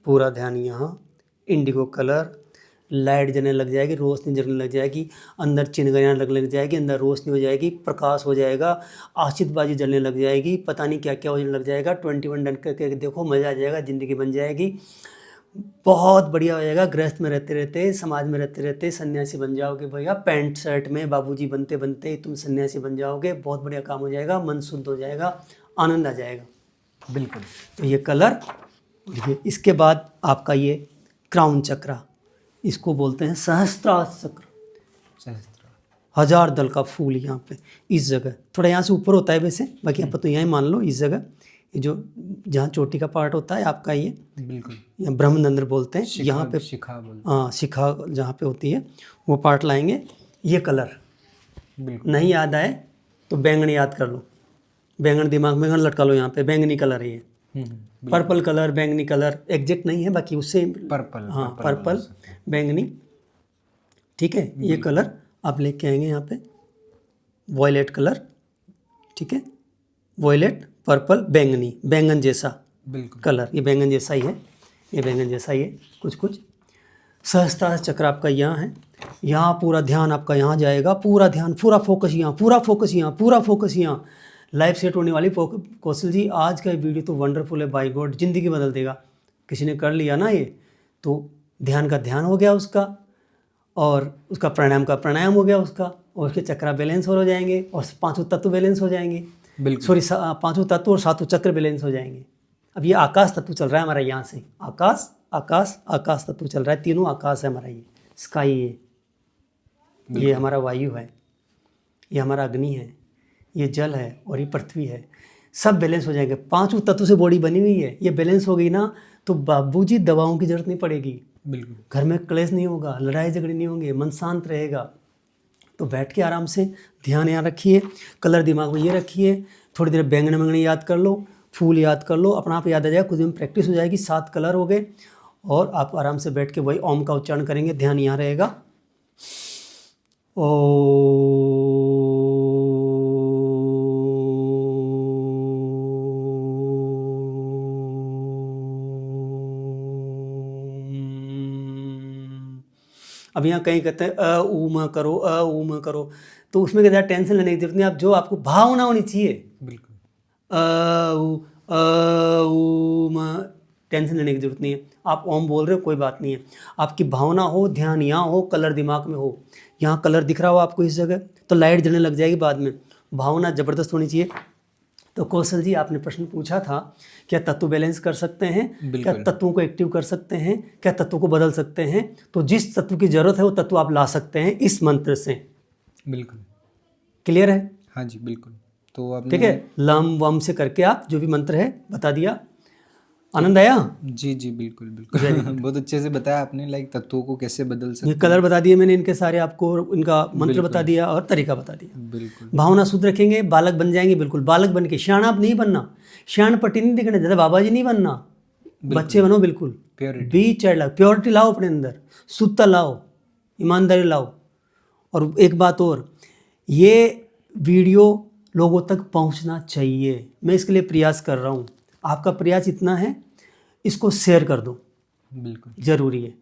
B: पूरा ध्यान यहाँ, इंडिगो कलर, लाइट जलने लग जाएगी, रोशनी जलने लग जाएगी, अंदर चिनगारियाँ लग जाएगी, अंदर रोशनी हो जाएगी, प्रकाश हो जाएगा, आतिशबाजी जलने लग जाएगी, पता नहीं क्या क्या होने लग जाएगा। 21 डन करके देखो, मज़ा आ जाएगा, ज़िंदगी बन जाएगी, बहुत बढ़िया हो जाएगा। गृहस्थ में रहते रहते, समाज में रहते रहते सन्यासी बन जाओगे भैया। पैंट शर्ट में बाबूजी बनते बनते तुम सन्यासी बन जाओगे, बहुत बढ़िया काम हो जाएगा, मन शुद्ध हो जाएगा, आनंद आ जाएगा।
A: बिल्कुल।
B: तो ये कलर, ये इसके बाद आपका ये क्राउन चक्र, इसको बोलते हैं सहस्त्रार चक्र।
A: सहस्त्र।
B: 1000 दल का फूल यहाँ पे इस जगह, थोड़ा यहाँ से ऊपर होता है वैसे, बाकी यहाँ पर तो यहाँ मान लो इस जगह, ये जो जहाँ चोटी का पार्ट होता है आपका, ये
A: बिल्कुल
B: यहाँ ब्रह्मरंध्र बोलते हैं, यहाँ पे
A: शिखा बोलते
B: हाँ शिखा जहाँ पे होती है वो पार्ट लाएंगे। ये कलर
A: हैं। बिल्कुल।
B: नहीं याद आए तो बैंगन याद कर लो, बैंगन दिमाग में लटका लो, यहाँ पे बैंगनी कलर है ये, पर्पल कलर, बैंगनी कलर एग्जैक्ट नहीं है, बाकी उससे
A: पर्पल।
B: हाँ पर्पल बैंगनी, ठीक है। ये कलर आप लेके आएंगे यहाँ पे, वॉयलेट कलर, ठीक है, वॉयलेट पर्पल बैंगनी, बैंगन जैसा
A: बिल्कुल
B: कलर, ये बैंगन जैसा ही है, ये बैंगन जैसा ही है कुछ कुछ। सहस्त्रार चक्र आपका यहाँ है, यहाँ पूरा ध्यान आपका यहाँ जाएगा, पूरा ध्यान, पूरा फोकस यहाँ, पूरा फोकस यहाँ, पूरा फोकस यहाँ। लाइफ सेट होने वाली कौशल जी, आज का वीडियो तो वंडरफुल है, बाय गॉड ज़िंदगी बदल देगा। किसी ने कर लिया ना ये, तो ध्यान का ध्यान हो गया उसका, और उसका प्राणायाम का प्राणायाम हो गया उसका, और उसके चक्र बैलेंस हो जाएंगे, और 5 तत्व बैलेंस हो जाएंगे,
A: बिल्कुल।
B: सॉरी 5 तत्व और 7 चक्र बैलेंस हो जाएंगे। अब ये आकाश तत्व चल रहा है हमारा, यहाँ से आकाश आकाश आकाश तत्व चल रहा है, तीनों आकाश है हमारा, ये स्काई है, ये हमारा वायु है, ये हमारा अग्नि है, ये जल है, और ये पृथ्वी है। सब बैलेंस हो जाएंगे, 5 तत्व से बॉडी बनी हुई है। ये बैलेंस हो गई ना, तो बाबूजी दवाओं की जरूरत नहीं पड़ेगी,
A: बिल्कुल।
B: घर में क्लेश नहीं होगा, लड़ाई झगड़े नहीं होंगे, मन शांत रहेगा। तो बैठ के आराम से ध्यान यहाँ रखिए, कलर दिमाग में ये रखिए, थोड़ी देर बैंगन वैंगन याद कर लो, फूल याद कर लो, अपना आप याद आ जाएगा, कुछ दिन प्रैक्टिस हो जाएगी। 7 कलर हो गए, और आप आराम से बैठ के वही ओम का उच्चारण करेंगे, ध्यान यहाँ रहेगा। अब यहाँ कहीं कहते हैं अ ऊ म करो, अ ऊ म करो, तो उसमें ज़्यादा टेंशन लेने की जरूरत नहीं। आप जो आपको भावना होनी चाहिए,
A: बिल्कुल।
B: अ ऊ म, टेंशन लेने की जरूरत नहीं है। आप ओम बोल रहे हो, कोई बात नहीं है, आपकी भावना हो, ध्यान यहाँ हो, कलर दिमाग में हो। यहाँ कलर दिख रहा हो आपको इस जगह, तो लाइट जलने लग जाएगी बाद में। भावना ज़बरदस्त होनी चाहिए। तो कौशल जी, आपने प्रश्न पूछा था, क्या तत्व बैलेंस कर सकते हैं, क्या तत्वों को एक्टिव कर सकते हैं, क्या तत्वों को बदल सकते हैं? तो जिस तत्व की जरूरत है वो तत्व आप ला सकते हैं इस मंत्र से।
A: बिल्कुल
B: क्लियर है?
A: हाँ जी बिल्कुल। तो आपने
B: ठीक है, लम वम से करके आप जो भी मंत्र है बता दिया। आनंद आया?
A: जी जी बिल्कुल बिल्कुल। बहुत अच्छे से बताया आपने, लाइक तत्वों को कैसे बदल सकते
B: ये कलर बता दिए मैंने इनके सारे आपको, इनका मंत्र बता दिया और तरीका बता दिया।
A: बिल्कुल।
B: भावना शुद्ध रखेंगे, बालक बन जाएंगे। बिल्कुल बालक बन के, श्याण आप नहीं बनना, श्याण पट्टी नहीं दिखना, ज़्यादा बाबा जी नहीं बनना, बच्चे बनो बिल्कुल।
A: प्योरिटी,
B: बी चाइल्ड लाओ, प्योरिटी लाओ अपने अंदर, शुद्धता लाओ, ईमानदारी लाओ। और एक बात और, ये वीडियो लोगों तक पहुंचना चाहिए, मैं इसके लिए प्रयास कर रहा हूं। आपका प्रयास इतना है, इसको शेयर कर दो,
A: बिल्कुल
B: ज़रूरी है।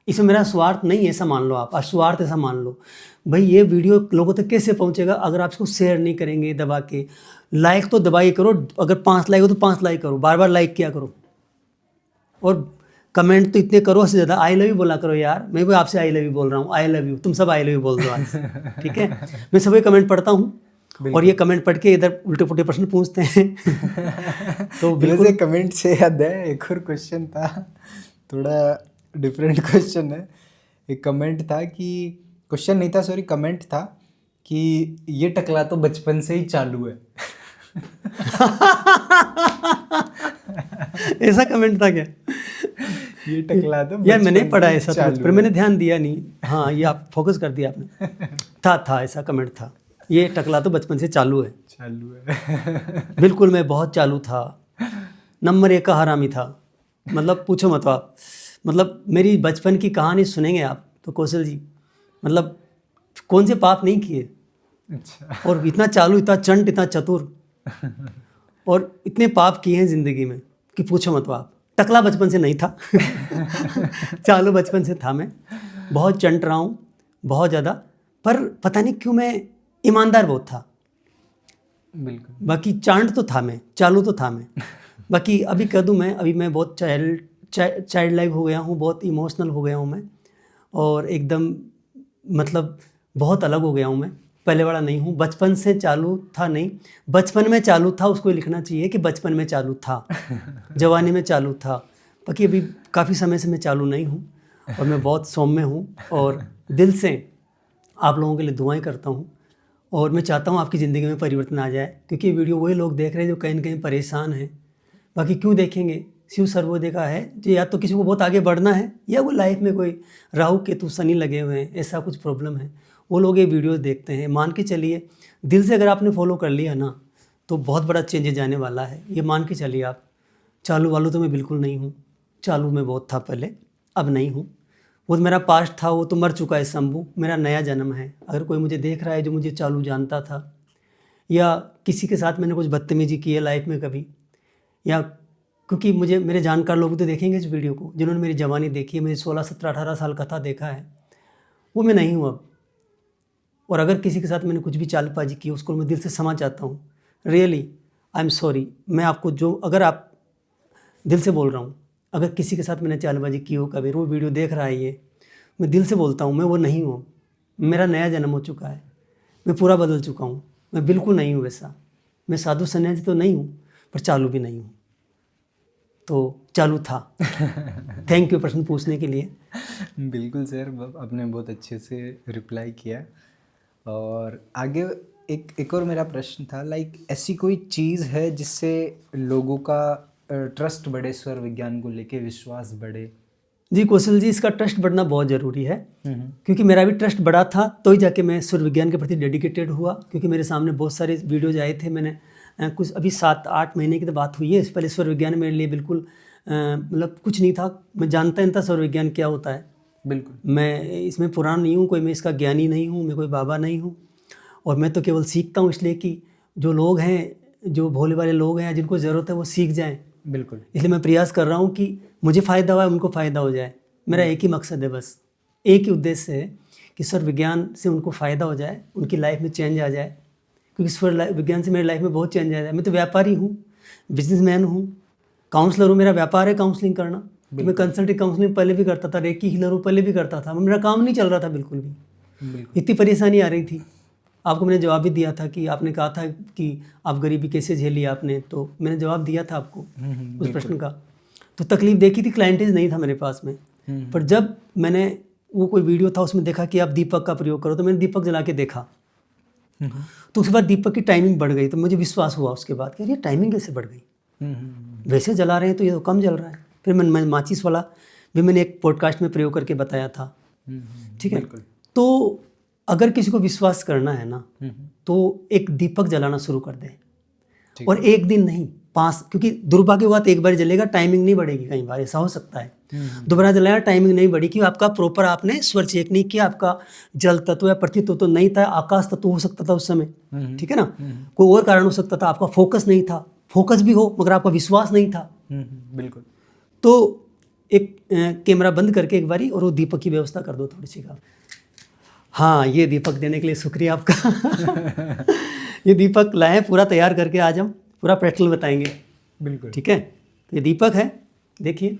B: इसमें मेरा स्वार्थ नहीं है, ऐसा मान लो आप, अस्वार्थ ऐसा मान लो। भाई ये वीडियो लोगों तक कैसे पहुंचेगा अगर आप इसको शेयर नहीं करेंगे दबा के? लाइक तो दबाई करो, अगर 5 लाइक हो तो 5 लाइक करो, बार बार लाइक किया करो, और कमेंट तो इतने करो से ज़्यादा। आई लव यू बोला करो यार, मैं भी आपसे आई लव यू बोल रहा हूँ, आई लव यू, तुम सब आई लव यू बोल दो आज, ठीक है? मैं सभी कमेंट पढ़ता हूँ, और ये कमेंट पढ़ के इधर उल्टे पुल्टे प्रश्न पूछते हैं। तो बिल्कुल
A: वैसे कमेंट से याद है एक और क्वेश्चन था, थोड़ा डिफरेंट क्वेश्चन है। एक कमेंट था कि, क्वेश्चन नहीं था सॉरी, कमेंट था कि ये टकला तो बचपन से ही चालू है।
B: ऐसा कमेंट था क्या?
A: ये टकला तो
B: यार मैंने
A: बचपन
B: पढ़ा
A: से ही
B: ऐसा तो,
A: चालू
B: पर
A: है।
B: मैंने ध्यान दिया नहीं। हाँ, ये आप फोकस कर दिया आपने। था ऐसा कमेंट था, ये टकला तो बचपन से चालू है।
A: चालू है।
B: बिल्कुल मैं बहुत चालू था, नंबर 1 का हरामी था। मतलब पूछो मत आप, मतलब मेरी बचपन की कहानी सुनेंगे आप तो कौशल जी, मतलब कौन से पाप नहीं किए,
A: अच्छा।
B: और इतना चालू, इतना चंट, इतना चतुर, और इतने पाप किए हैं ज़िंदगी में कि पूछो मत आप। टकला बचपन से नहीं था। चालू बचपन से था मैं, बहुत चंट रहा हूँ, बहुत ज़्यादा, पर पता नहीं क्यों मैं ईमानदार बहुत था।
A: बिल्कुल।
B: बाकी चांट तो था मैं, चालू तो था मैं। बाकी अभी कह दूँ मैं, अभी मैं बहुत चाइल्ड लाइक हो गया हूँ, बहुत इमोशनल हो गया हूँ मैं, और एकदम मतलब बहुत अलग हो गया हूँ मैं, पहले वाला नहीं हूँ। बचपन से चालू था नहीं, बचपन में चालू था, उसको लिखना चाहिए कि बचपन में चालू था, जवानी में चालू था। बाकी अभी काफ़ी समय से मैं चालू नहीं हूँ, और मैं बहुत सौम्य हूँ, और दिल से आप लोगों के लिए दुआएं करता हूँ, और मैं चाहता हूँ आपकी ज़िंदगी में परिवर्तन आ जाए, क्योंकि वीडियो वही लोग देख रहे हैं जो कहीं न कहीं परेशान हैं। बाकी क्यों देखेंगे, शिव सर्वोदय का है जो, या तो किसी को बहुत आगे बढ़ना है, या वो लाइफ में कोई राहु केतु शनि लगे हुए हैं, ऐसा कुछ प्रॉब्लम है, वो लोग ये वीडियोस देखते हैं। मान के चलिए, दिल से अगर आपने फॉलो कर लिया ना, तो बहुत बड़ा चेंजेज आने वाला है, ये मान के चलिए आप। चालू वालू तो मैं बिल्कुल नहीं हूँ, चालू में बहुत था पहले, अब नहीं हूँ। वो मेरा पास्ट था, वो तो मर चुका है शंभू, मेरा नया जन्म है। अगर कोई मुझे देख रहा है जो मुझे चालू जानता था, या किसी के साथ मैंने कुछ बदतमीजी की है लाइफ में कभी, या क्योंकि मुझे मेरे जानकार लोग तो देखेंगे इस वीडियो को, जिन्होंने मेरी जवानी देखी है, मेरी 16, 17, 18 साल कथा देखा है, वो मैं नहीं हूँ अब। और अगर किसी के साथ मैंने कुछ भी चालबाजी की, उसको मैं दिल से क्षमा चाहता हूँ। Really I am sorry. मैं आपको जो, अगर आप, दिल से बोल रहा हूँ, अगर किसी के साथ मैंने चालबाजी की हो कभी, वो वीडियो देख रहा है ये, मैं दिल से बोलता हूँ, मैं वो नहीं हूँ। मेरा नया जन्म हो चुका है, मैं पूरा बदल चुका हूँ, मैं बिल्कुल नहीं हूँ वैसा। मैं साधु सन्यासी तो नहीं हूँ, पर चालू भी नहीं हूँ। तो चालू था। थैंक यू प्रश्न पूछने के लिए।
A: बिल्कुल सर, आपने बहुत अच्छे से रिप्लाई किया। और आगे एक और मेरा प्रश्न था, लाइक ऐसी कोई चीज़ है जिससे लोगों का ट्रस्ट बढ़े, स्वर विज्ञान को लेके विश्वास बढ़े?
B: जी कौशल जी, इसका ट्रस्ट बढ़ना बहुत ज़रूरी है, क्योंकि मेरा भी ट्रस्ट बढ़ा था तो ही जाके मैं स्वर विज्ञान के प्रति डेडिकेटेड हुआ। क्योंकि मेरे सामने बहुत सारे वीडियोज आए थे, मैंने कुछ अभी 7-8 महीने की तो बात हुई है, इस पहले स्वर विज्ञान मेरे लिए बिल्कुल मतलब कुछ नहीं था। मैं जानता नहीं था स्वर विज्ञान क्या होता है।
A: बिल्कुल।
B: मैं इसमें पुराना नहीं हूँ कोई, मैं इसका ज्ञानी नहीं हूँ, मैं कोई बाबा नहीं हूँ, और मैं तो केवल सीखता हूँ, इसलिए कि जो लोग हैं, जो भोले वाले लोग हैं, जिनको ज़रूरत है वो सीख जाएं।
A: बिल्कुल।
B: इसलिए मैं प्रयास कर रहा हूँ कि मुझे फ़ायदा हुआ, उनको फ़ायदा हो जाए। मेरा एक ही मकसद है, बस एक ही उद्देश्य है कि स्वर विज्ञान से उनको फ़ायदा हो जाए, उनकी लाइफ में चेंज आ जाए। क्योंकि स्वर विज्ञान से मेरी लाइफ में बहुत चेंज आ जाए। मैं तो व्यापारी हूँ, बिजनेसमैन हूँ, काउंसलर हूँ, मेरा व्यापार है काउंसलिंग करना। तो मैं कंसल्टिंग काउंसलिंग पहले भी करता था, रेकी हीलर हूँ पहले भी करता था, मेरा काम नहीं चल रहा था बिल्कुल भी।
A: बिल्कुल।
B: इतनी परेशानी आ रही थी। आपको मैंने जवाब भी दिया था कि आपने कहा था कि आप गरीबी कैसे झेली आपने, तो मैंने जवाब दिया था आपको उस प्रश्न का। तो तकलीफ देखी थी, क्लाइंटेज नहीं था मेरे पास में। पर जब मैंने वो कोई वीडियो था उसमें देखा कि आप दीपक का प्रयोग करो, तो मैंने दीपक जला के देखा। तो उसके बाद दीपक की टाइमिंग बढ़ गई, तो मुझे विश्वास हुआ उसके बाद कि ये टाइमिंग कैसे बढ़ गई, वैसे जला रहे हैं तो ये तो कम जल रहा है। फिर मैं माचिस वाला भी मैंने एक पॉडकास्ट में प्रयोग करके बताया था। ठीक है। तो अगर किसी को विश्वास करना है ना, तो एक दीपक जलाना शुरू कर दे, और एक दिन नहीं 5, क्योंकि दुर्भाग्य हुआ तो एक बार जलेगा, टाइमिंग नहीं बढ़ेगी, कई बार ऐसा हो सकता है। दोबारा जलाया, टाइमिंग नहीं बढ़ी, क्योंकि आपका प्रॉपर आपने स्वर चेक नहीं किया, आपका जल तत्व या पृथ्वी तत्व तो नहीं था, आकाश तत्व हो सकता था उस समय। ठीक है ना, कोई और कारण हो सकता था, आपका फोकस नहीं था, फोकस भी हो मगर आपका विश्वास नहीं था।
A: बिल्कुल।
B: तो एक कैमरा बंद करके एक बारी और वो दीपक की व्यवस्था कर दो थोड़ी सी का। हाँ, ये दीपक देने के लिए शुक्रिया आपका। ये दीपक लाए, पूरा तैयार करके आज हम पूरा प्रैक्टिकल बताएंगे।
A: बिल्कुल।
B: ठीक है। तो ये दीपक है, देखिए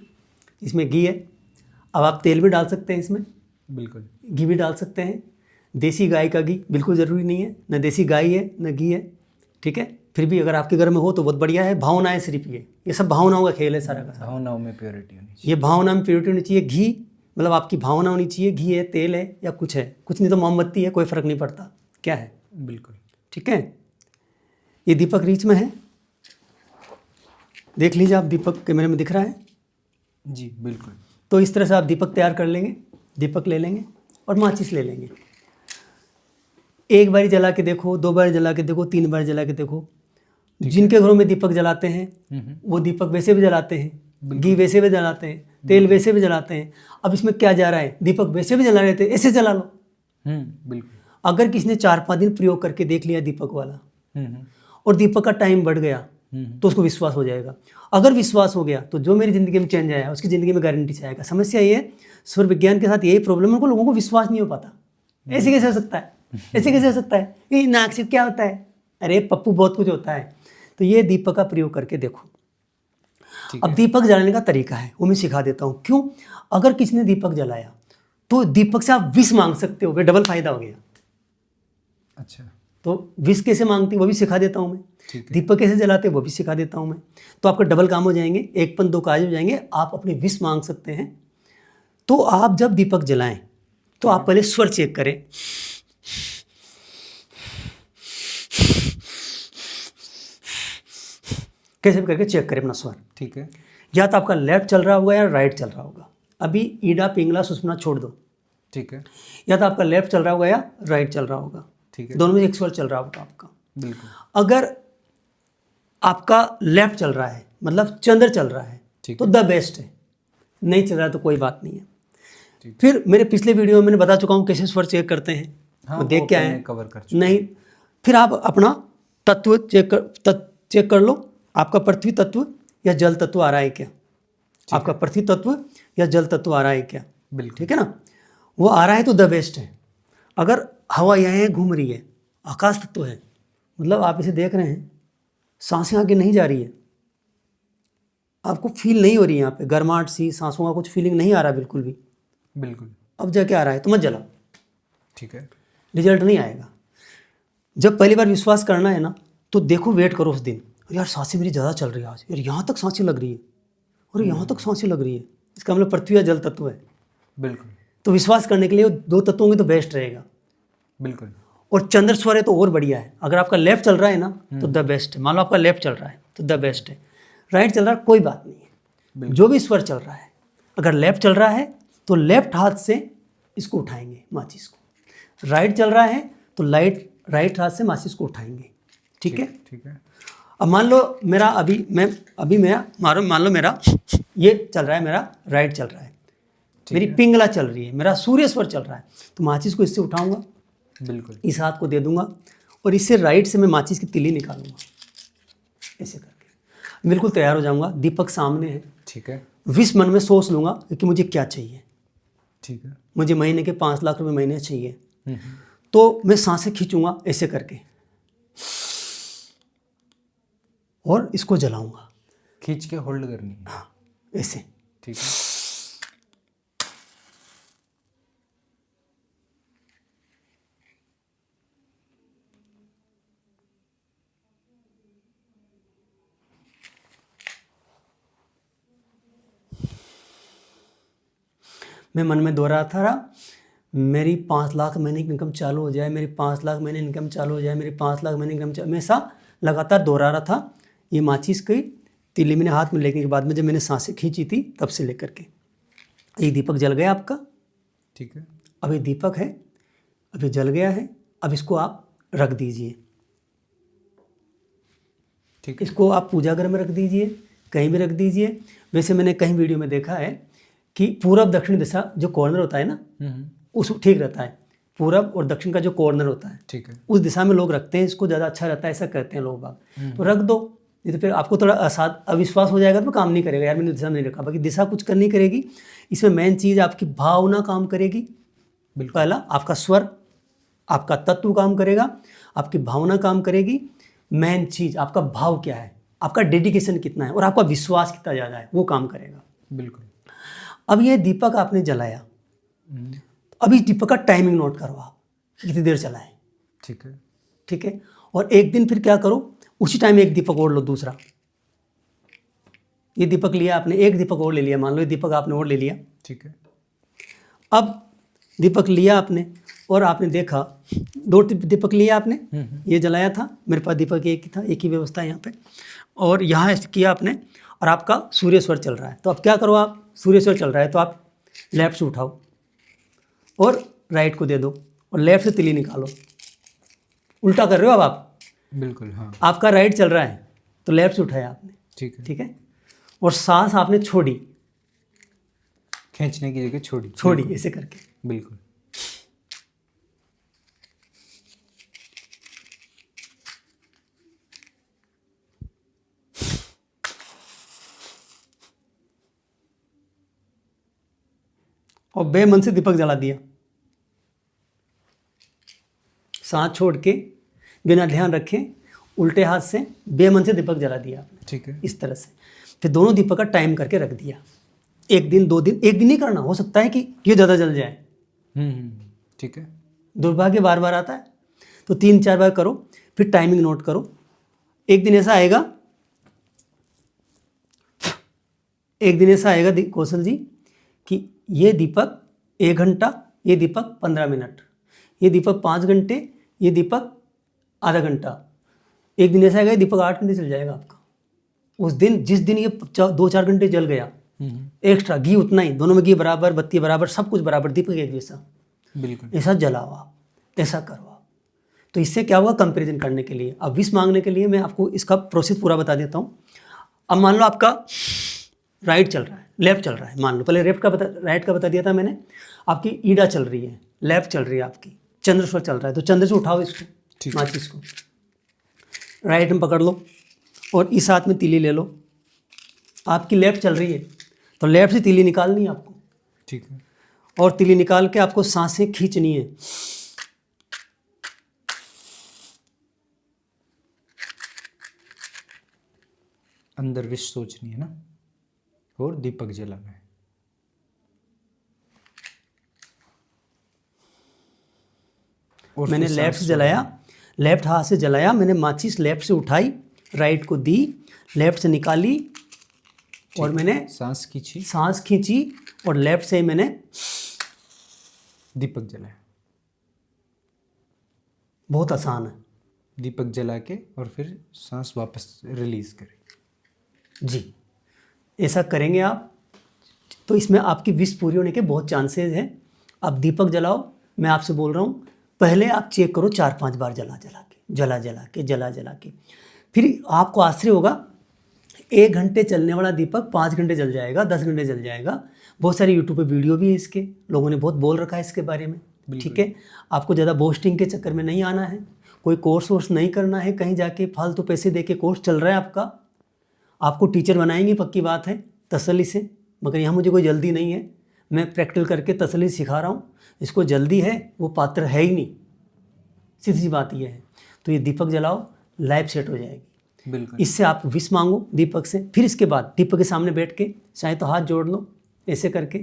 B: इसमें घी है। अब आप तेल भी डाल सकते हैं इसमें,
A: बिल्कुल।
B: घी भी डाल सकते हैं। देसी गाय का घी बिल्कुल ज़रूरी नहीं है, न देसी गाय है न घी है, ठीक है। फिर भी अगर आपके घर में हो तो बहुत बढ़िया है। भावनाएं सिर्फ ये सब भावनाओं का खेल है सारा का सारा।
A: भावनाओं में प्योरिटी होनी चाहिए।
B: ये भावना में प्योरिटी होनी चाहिए। घी मतलब आपकी भावना होनी चाहिए। घी है, तेल है या कुछ है, कुछ नहीं तो मोमबत्ती है, कोई फ़र्क नहीं पड़ता क्या है,
A: बिल्कुल।
B: ठीक है। ये दीपक रीच में है, देख लीजिए आप, दीपक कैमरे में दिख रहा है
A: जी बिल्कुल।
B: तो इस तरह से आप दीपक तैयार कर लेंगे। दीपक ले लेंगे और माचिस ले लेंगे। एक बारी जला के देखो, 2 बार जला के देखो, 3 बार जला के देखो। जिनके घरों में दीपक जलाते हैं वो दीपक वैसे भी जलाते हैं, घी वैसे भी जलाते हैं, तेल वैसे भी जलाते हैं। अब इसमें क्या जा रहा है, दीपक वैसे भी जला रहे थे, ऐसे जला लो।
A: बिल्कुल।
B: अगर किसी ने 4-5 दिन प्रयोग करके देख लिया दीपक वाला और दीपक का टाइम बढ़ गया तो उसको विश्वास हो जाएगा। अगर विश्वास हो गया तो जो मेरी ज़िंदगी में चेंज आया उसकी ज़िंदगी में गारंटी से आएगा। समस्या ये है, सूर्य विज्ञान के साथ यही प्रॉब्लम है, उनको लोगों को विश्वास नहीं हो पाता। ऐसे कैसे हो सकता है, ऐसे कैसे हो सकता है, ये नाक से क्या होता है, अरे पप्पू बहुत कुछ होता है। तो ये दीपक का प्रयोग करके देखो। अब दीपक जलाने का तरीका है वो मैं सिखा देता हूँ। क्यों, अगर किसी ने दीपक जलाया तो दीपक से आप विष मांग सकते हो, वे डबल फायदा हो गया।
A: अच्छा,
B: तो विष कैसे मांगती वो भी सिखा देता हूँ मैं। दीपक कैसे जलाते वो भी सिखा देता हूँ मैं। तो आपका डबल काम हो जाएंगे, 1 पन 2 काज हो जाएंगे। आप अपने विष मांग सकते हैं। तो आप जब दीपक जलाएं तो आप पहले स्वर चेक करें। कैसे भी करके चेक करें अपना स्वर,
A: ठीक है।
B: या तो आपका लेफ्ट चल रहा होगा या राइट चल रहा होगा। अभी ईडा पिंगला सुषुम्ना छोड़ दो,
A: ठीक है।
B: या तो आपका लेफ्ट चल रहा होगा या राइट चल रहा होगा,
A: ठीक है।
B: दोनों में एक स्वर चल रहा होगा आपका।
A: बिल्कुल।
B: अगर आपका लेफ्ट चल रहा है मतलब चंद्र चल रहा है तो द बेस्ट है, नहीं चल रहा तो कोई बात नहीं है। फिर मेरे पिछले वीडियो में मैंने बता चुका हूँ कैसे स्वर चेक करते हैं,
A: हाँ,
B: वो देख के आए
A: कवर कर चुका।
B: नहीं। फिर आप अपना तत्व चेक कर लो, आपका पृथ्वी तत्व या जल तत्व आ रहा है क्या, आपका पृथ्वी तत्व या जल तत्व आ रहा है क्या,
A: बिल्कुल,
B: ठीक है ना। वो आ रहा है तो द बेस्ट है। अगर हवा यहाँ घूम रही है, आकाश तत्व है, मतलब आप इसे देख रहे हैं, सांसें आगे नहीं जा रही है, आपको फील नहीं हो रही है यहाँ पे गर्माहट सी, सांसों का कुछ फीलिंग नहीं आ रहा बिल्कुल भी,
A: बिल्कुल।
B: अब जाके आ रहा है तो मत जलाओ,
A: ठीक है।
B: रिजल्ट नहीं आएगा। जब पहली बार विश्वास करना है ना तो देखो, वेट करो उस दिन, यार सांसें मेरी ज़्यादा चल रही है आज, यार यहाँ तक सांसें लग रही है और यहाँ तक सांसें लग रही है, इसका मतलब पृथ्वी या जल तत्व है।
A: बिल्कुल।
B: तो विश्वास करने के लिए 2 तत्वों होंगे तो बेस्ट रहेगा।
A: बिल्कुल।
B: और चंद्र स्वर है तो और बढ़िया है। अगर आपका लेफ्ट चल रहा है ना तो द बेस्ट है, मान लो आपका लेफ्ट चल रहा है तो द बेस्ट है। राइट चल रहा है कोई बात नहीं है, जो भी स्वर चल रहा है। अगर लेफ्ट चल रहा है तो लेफ्ट हाथ से इसको उठाएंगे माचिस को, राइट चल रहा है तो राइट हाथ से माचिस को उठाएंगे, ठीक है।
A: ठीक है।
B: अब मान लो मेरा मान लो मेरा ये चल रहा है, मेरा राइट चल रहा है, मेरी पिंगला चल रही है, मेरा सूर्य स्वर चल रहा है, तो माचिस को इससे उठाऊंगा,
A: बिल्कुल,
B: इस हाथ को दे दूंगा और इससे राइट से मैं माचिस की तिली निकालूंगा, ऐसे करके बिल्कुल तैयार हो जाऊंगा। दीपक सामने है,
A: ठीक है।
B: विष मन में सोच लूंगा कि मुझे क्या चाहिए,
A: ठीक है।
B: मुझे महीने के 5 लाख रुपए महीने चाहिए। तो मैं सांसें खींचूंगा ऐसे करके और इसको जलाऊंगा,
A: खींच के होल्ड करनी है।
B: हाँ ऐसे,
A: ठीक है।
B: मैं मन में दोहरा था, मेरी 5 लाख महीने की इनकम चालू हो जाए, मेरी 5 लाख महीने इनकम चालू हो जाए, मेरी 5 लाख महीने इनकम चालू, हमेशा लगातार दोहरा रहा था। ये माचिस की तिल्ली मैंने हाथ में लेने के बाद में जब मैंने सांसें खींची थी तब से लेकर के ये दीपक जल गया आपका,
A: ठीक है।
B: अब ये दीपक है, अभी जल गया है, अब इसको आप रख दीजिए,
A: ठीक है।
B: इसको आप पूजा घर में रख दीजिए, कहीं भी रख दीजिए। वैसे मैंने कहीं वीडियो में देखा है कि पूरब दक्षिण दिशा जो कॉर्नर होता है ना उस ठीक रहता है, पूरब और दक्षिण का जो कॉर्नर होता है
A: ठीक है,
B: उस दिशा में लोग रखते हैं, इसको ज़्यादा अच्छा रहता है, ऐसा कहते हैं लोग बाग। तो रख दो, नहीं तो फिर आपको थोड़ा अविश्वास हो जाएगा तो काम नहीं करेगा, यार मैंने दिशा में नहीं रखा। बाकी दिशा कुछ करनी करेगी, इसमें मेन चीज़ आपकी भावना काम करेगी। पहला आपका स्वर, आपका तत्व काम करेगा, आपकी भावना काम करेगी। मेन चीज़ आपका भाव क्या है, आपका डेडिकेशन कितना है और आपका विश्वास कितना ज़्यादा है, वो काम करेगा।
A: बिल्कुल।
B: अब ये दीपक आपने जलाया, अभी दीपक का टाइमिंग नोट करो आप, कितनी देर चलाएं।
A: ठीक है।
B: ठीक है। और एक दिन फिर क्या करो, उसी टाइम एक दीपक और लो दूसरा। ये दीपक लिया आपने, एक दीपक और ले लिया, मान लो ये दीपक आपने और ले लिया।
A: ठीक है।
B: अब दीपक लिया आपने और आपने देखा, 2 दीपक लिया आपने, ये जलाया था, मेरे पास दीपक एक ही था, एक ही व्यवस्था है यहाँ पे, और यहाँ किया आपने, और आपका सूर्य स्वर चल रहा है। तो अब क्या करो, आप सूर्य स्वर चल रहा है तो आप लेफ्ट से उठाओ और राइट को दे दो, और लेफ्ट से तिली निकालो। उल्टा कर रहे हो अब आप।
A: बिल्कुल, हाँ।
B: आपका राइट चल रहा है तो लेफ्ट से उठाया आपने।
A: ठीक है।
B: ठीक है। और सांस आपने छोड़ी,
A: खींचने की जगह छोड़ी।
B: छोड़ी ऐसे करके।
A: बिल्कुल।
B: और बेमन से दीपक जला दिया, सांस छोड़ के बिना ध्यान रखे उल्टे हाथ से बेमन से दीपक जला दिया आपने।
A: ठीक है।
B: इस तरह से फिर दोनों दीपक का टाइम करके रख दिया। 1 दिन 2 दिन, 1 दिन नहीं करना, हो सकता है कि ये ज़्यादा जल जाए।
A: ठीक है।
B: दुर्भाग्य बार बार आता है, तो 3-4 बार करो, फिर टाइमिंग नोट करो। एक दिन ऐसा आएगा, कौशल जी, कि ये दीपक 1 घंटा, ये दीपक 15 मिनट, ये दीपक 5 घंटे, ये दीपक आधा घंटा। एक दिन ऐसा आएगा ये दीपक 8 घंटे चल जाएगा आपका। उस दिन, जिस दिन ये 2-4 घंटे जल गया, एक्स्ट्रा घी उतना ही, दोनों में घी बराबर, बत्ती बराबर, सब कुछ बराबर, दीपक एक जैसा।
A: बिल्कुल।
B: ऐसा जलाओ आप, ऐसा करो आप। तो इससे क्या हुआ, कंपैरिजन करने के लिए। अब विश मांगने के लिए मैं आपको इसका प्रोसेस पूरा बता देता हूँ। अब मान लो आपका राइट चल रहा है, लेफ्ट चल रहा है, मान लो पहले राइट का बता दिया था मैंने। आपकी ईड़ा चल रही है, लेफ्ट चल रही है आपकी, चंद्र स्वर चल रहा है, तो चंद्र से उठाओ इसको, माचिस को, राइट में पकड़ लो और इस हाथ में तीली ले लो। आपकी लेफ्ट चल रही है तो लेफ्ट से तीली निकालनी है आपको।
A: ठीक है।
B: और तीली निकाल के आपको सांसें खींचनी है।
A: अंदर विश सोचनी है ना, और दीपक जलाना है। और
B: मैंने
A: फिर
B: लेफ्ट से
A: सांस
B: जलाया, लेफ्ट हाथ से जलाया, मैंने माचिस लेफ्ट से उठाई, राइट को दी, लेफ्ट से निकाली, और मैंने सांस खींची और लेफ्ट से मैंने
A: दीपक जलाया।
B: बहुत आसान है।
A: दीपक जला के और फिर सांस वापस रिलीज करें।
B: जी, ऐसा करेंगे आप तो इसमें आपकी विश पूरी होने के बहुत चांसेस हैं। आप दीपक जलाओ, मैं आपसे बोल रहा हूँ, पहले आप चेक करो 4-5 बार जला के, फिर आपको आश्चर्य होगा, 1 घंटे चलने वाला दीपक 5 घंटे जल जाएगा, 10 घंटे जल जाएगा। बहुत सारे यूट्यूब पे वीडियो भी है इसके, लोगों ने बहुत बोल रखा है इसके बारे में। ठीक है। आपको ज़्यादा बोस्टिंग के चक्कर में नहीं आना है, कोई कोर्स वोर्स नहीं करना है, कहीं जाके फालतू पैसे दे के कोर्स चल रहा है आपका। आपको टीचर बनाएंगे, पक्की बात है, तसल्ली से, मगर यहाँ मुझे कोई जल्दी नहीं है, मैं प्रैक्टिकल करके तसल्ली सिखा रहा हूँ। इसको जल्दी है, वो पात्र है ही नहीं, सीधी सी बात ये है। तो ये दीपक जलाओ, लाइफ सेट हो जाएगी।
A: बिल्कुल।
B: इससे आप विश मांगो दीपक से, फिर इसके बाद दीपक के सामने बैठ के चाहे तो हाथ जोड़ लो ऐसे करके,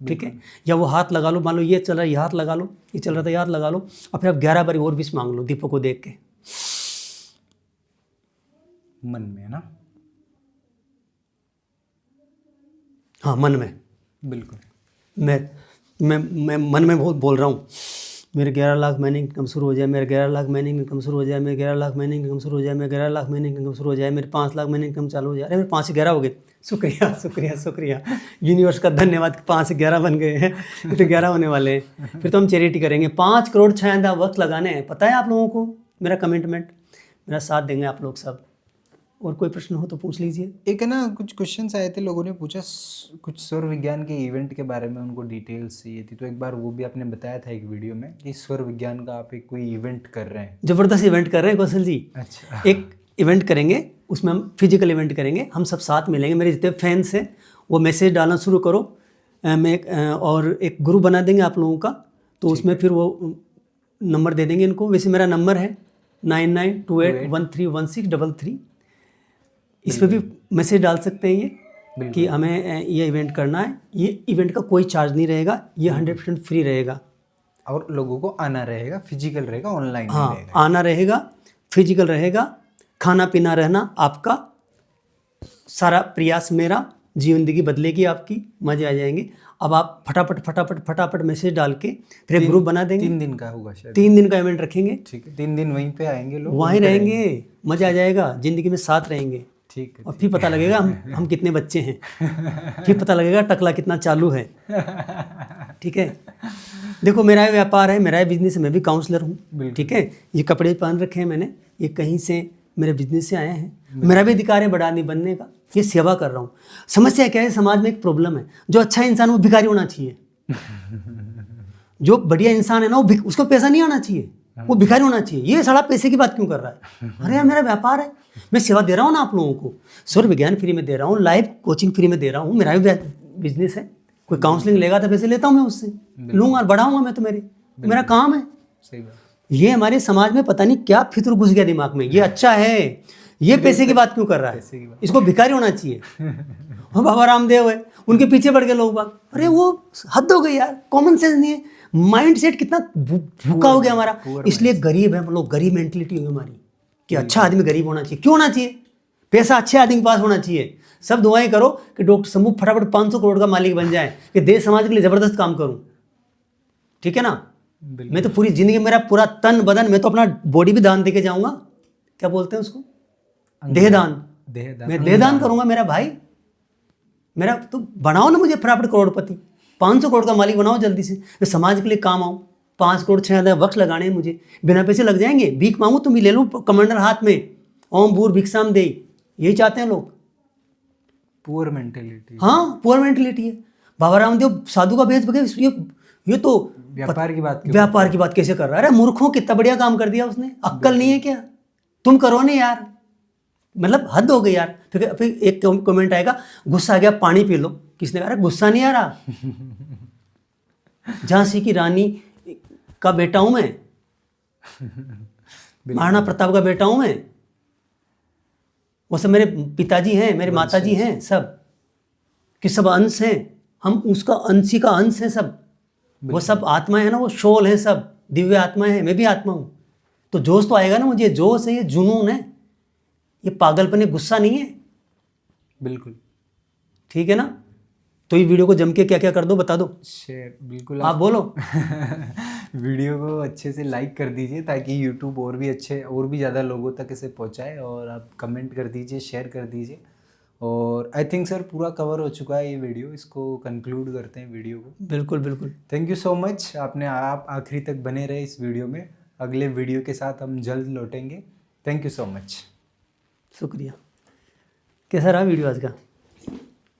B: ठीक है, या वो हाथ लगा लो, मान लो ये चल रहा है, ये हाथ लगा लो, ये चल रहा था, ये हाथ लगा लो, और फिर आप 11 बार और विश मांग लो दीपक को देख के,
A: मन में, है ना?
B: हाँ, मन में।
A: बिल्कुल।
B: मैं मन में बहुत बोल रहा हूँ, मेरे 11 लाख महीने इनकम शुरू हो जाए, मेरे 11 लाख महीने इनकम शुरू हो जाए, मेरे 11 लाख महीने इनकम शुरू हो जाए, मेरे 11 लाख महीने इनकम शुरू हो जाए, मेरे 5 लाख महीने इनकम चालू हो जाए। अरे मेरे 5 से 11 हो गए, शुक्रिया शुक्रिया शुक्रिया, यूनिवर्स का धन्यवाद, 5 से 11 बन गए हैं, तो 11 होने वाले हैं। फिर तो हम चैरिटी करेंगे, 5 करोड़ छायांदा वक्त लगाने हैं, पता है आप लोगों को मेरा कमिटमेंट, मेरा साथ देंगे आप लोग सब। और कोई प्रश्न हो तो पूछ लीजिए।
A: एक है ना, कुछ क्वेश्चंस आए थे, लोगों ने पूछा कुछ स्वर विज्ञान के इवेंट के बारे में, उनको डिटेल्स चाहिए थी, तो एक बार वो भी आपने बताया था एक वीडियो में कि स्वर विज्ञान का आप एक कोई इवेंट कर रहे हैं।
B: ज़बरदस्त इवेंट कर रहे हैं कौशल जी।
A: अच्छा।
B: एक इवेंट करेंगे, उसमें हम फिजिकल इवेंट करेंगे, हम सब साथ मिलेंगे, मेरे जितने फैंस हैं वो मैसेज डालना शुरू करो, और एक ग्रुप बना देंगे आप लोगों का, तो उसमें फिर वो नंबर दे देंगे इनको। वैसे मेरा नंबर है 9928131633, इस पर भी मैसेज डाल सकते हैं ये कि हमें ये इवेंट करना है। ये इवेंट का कोई चार्ज नहीं रहेगा, ये 100% फ्री रहेगा।
A: और लोगों को आना रहेगा, फिजिकल रहेगा, ऑनलाइन नहीं
B: हाँ,
A: रहेगा।
B: आना रहेगा, फिजिकल रहेगा, खाना पीना रहना आपका, सारा प्रयास मेरा, जिंदगी बदलेगी आपकी, मजे आ जाएंगे। अब आप फटाफट फटाफट फटाफट मैसेज डाल के फिर एक ग्रुप बना देंगे।
A: 3 दिन का होगा शायद।
B: 3 दिन का इवेंट रखेंगे,
A: ठीक है, 3 दिन वहीं पे आएंगे लोग,
B: वहीं रहेंगे, मजा आ जाएगा, जिंदगी में साथ रहेंगे।
A: ठीक है।
B: और फिर पता लगेगा हम कितने बच्चे हैं, फिर पता लगेगा टकला कितना चालू है। ठीक है, देखो मेरा भी व्यापार है, मेरा भी बिजनेस है, मैं भी काउंसलर हूँ। ठीक है, ये कपड़े पहन रखे हैं मैंने, ये कहीं से मेरे बिजनेस से आए हैं, मेरा भी अधिकार है बड़ा आदमी बनने का, ये सेवा कर रहा हूँ। समस्या क्या है, समाज में एक प्रॉब्लम है, जो अच्छा इंसान वो भिखारी होना चाहिए। जो बढ़िया इंसान है ना वो उसको पैसा नहीं आना चाहिए, वो भिखारी होना चाहिए। ये साला पैसे की बात क्यों कर रहा है? अरे यार मेरा व्यापार है, मैं सेवा दे रहा हूँ ना आप लोगों को, सूर्य विज्ञान फ्री में दे रहा हूँ, लाइव कोचिंग फ्री में दे रहा हूँ, मेरा भी बिजनेस है। कोई काउंसलिंग लेगा तो पैसे लेता हूँ मैं उससे, लूंगा और बढ़ाऊंगा मैं, तो मेरा काम है।
A: सही बात।
B: ये हमारे समाज में पता नहीं क्या फितूर घुस गया दिमाग में, ये अच्छा है, ये पैसे की बात क्यों कर रहा है, इसको भिखारी होना चाहिए। और बाबा रामदेव है, उनके पीछे पड़ गए लोग बाग। अरे वो हद हो गई यार, कॉमन सेंस नहीं है, माइंड सेट कितना भूखा हो गया हमारा। इसलिए गरीब है हम लोग, गरीब मेंटलिटी होगी हमारी कि अच्छा आदमी गरीब होना चाहिए। क्यों होना चाहिए? पैसा अच्छे आदमी के पास होना चाहिए। सब दुआएं करो कि डॉक्टर शंभू फटाफट 500 करोड़ का मालिक बन जाए, कि देश समाज के लिए जबरदस्त काम करूं। ठीक है ना? मैं तो पूरी जिंदगी, मेरा पूरा तन बदन, मैं तो अपना बॉडी भी दान देके जाऊंगा। क्या बोलते हैं उसको? देहदान। मैं देहदान करूंगा मेरा भाई। मेरा तो बनाओ ना मुझे फटाफट करोड़पति, 500 करोड़ का मालिक बनाओ जल्दी से, मैं समाज के लिए काम आऊँ। 5 करोड़ 6 वक्त लगाने हैं मुझे, बिना पैसे लग जाएंगे। भीख मांगू तो मैं ले लूँ कमंडल हाथ में, ओम भूर भिक्षाम दे, यही चाहते हैं लोग।
A: Poor mentality.
B: हाँ, पुअर मेंटेलिटी है। बाबा रामदेव साधु का भेष बगे, ये तो
A: व्यापार की बात
B: कैसे कर रहा है? अरे मूर्खों, कितना बढ़िया काम कर दिया उसने, अक्कल नहीं है क्या? तुम करो नहीं यार, मतलब हद हो गई यार। फिर एक कमेंट आएगा, गुस्सा आ गया पानी पी लो। किसने कहा? गुस्सा नहीं आ रहा, झांसी की रानी का बेटा हूं मैं, महाराणा प्रताप का बेटा हूं मैं, वो सब मेरे पिताजी हैं, मेरे माताजी हैं, सब कि सब अंश हैं, हम उसका अंशी का अंश है सब। वो सब आत्माएं है ना, वो शोल है, सब दिव्य आत्माएं हैं, मैं भी आत्मा हूं। तो जोश तो आएगा ना मुझे, जोश है, ये जुनून है, ये पागलपन, ये गुस्सा नहीं है।
A: बिल्कुल
B: ठीक है ना? तो ये वीडियो को जम के क्या क्या कर दो, बता दो,
A: शेयर। बिल्कुल
B: आप बोलो।
A: वीडियो को अच्छे से लाइक कर दीजिए, ताकि यूट्यूब और भी ज़्यादा लोगों तक इसे पहुंचाए। और आप कमेंट कर दीजिए, शेयर कर दीजिए। और आई थिंक सर पूरा कवर हो चुका है ये वीडियो, इसको कंक्लूड करते हैं वीडियो को।
B: बिल्कुल बिल्कुल।
A: थैंक यू सो मच, आप आखिरी तक बने रहे इस वीडियो में। अगले वीडियो के साथ हम जल्द लौटेंगे। Thank you so much.
B: शुक्रिया। कैसा रहा वीडियो आज का?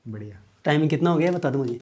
A: बढ़िया।
B: टाइमिंग कितना हो गया बता दो मुझे।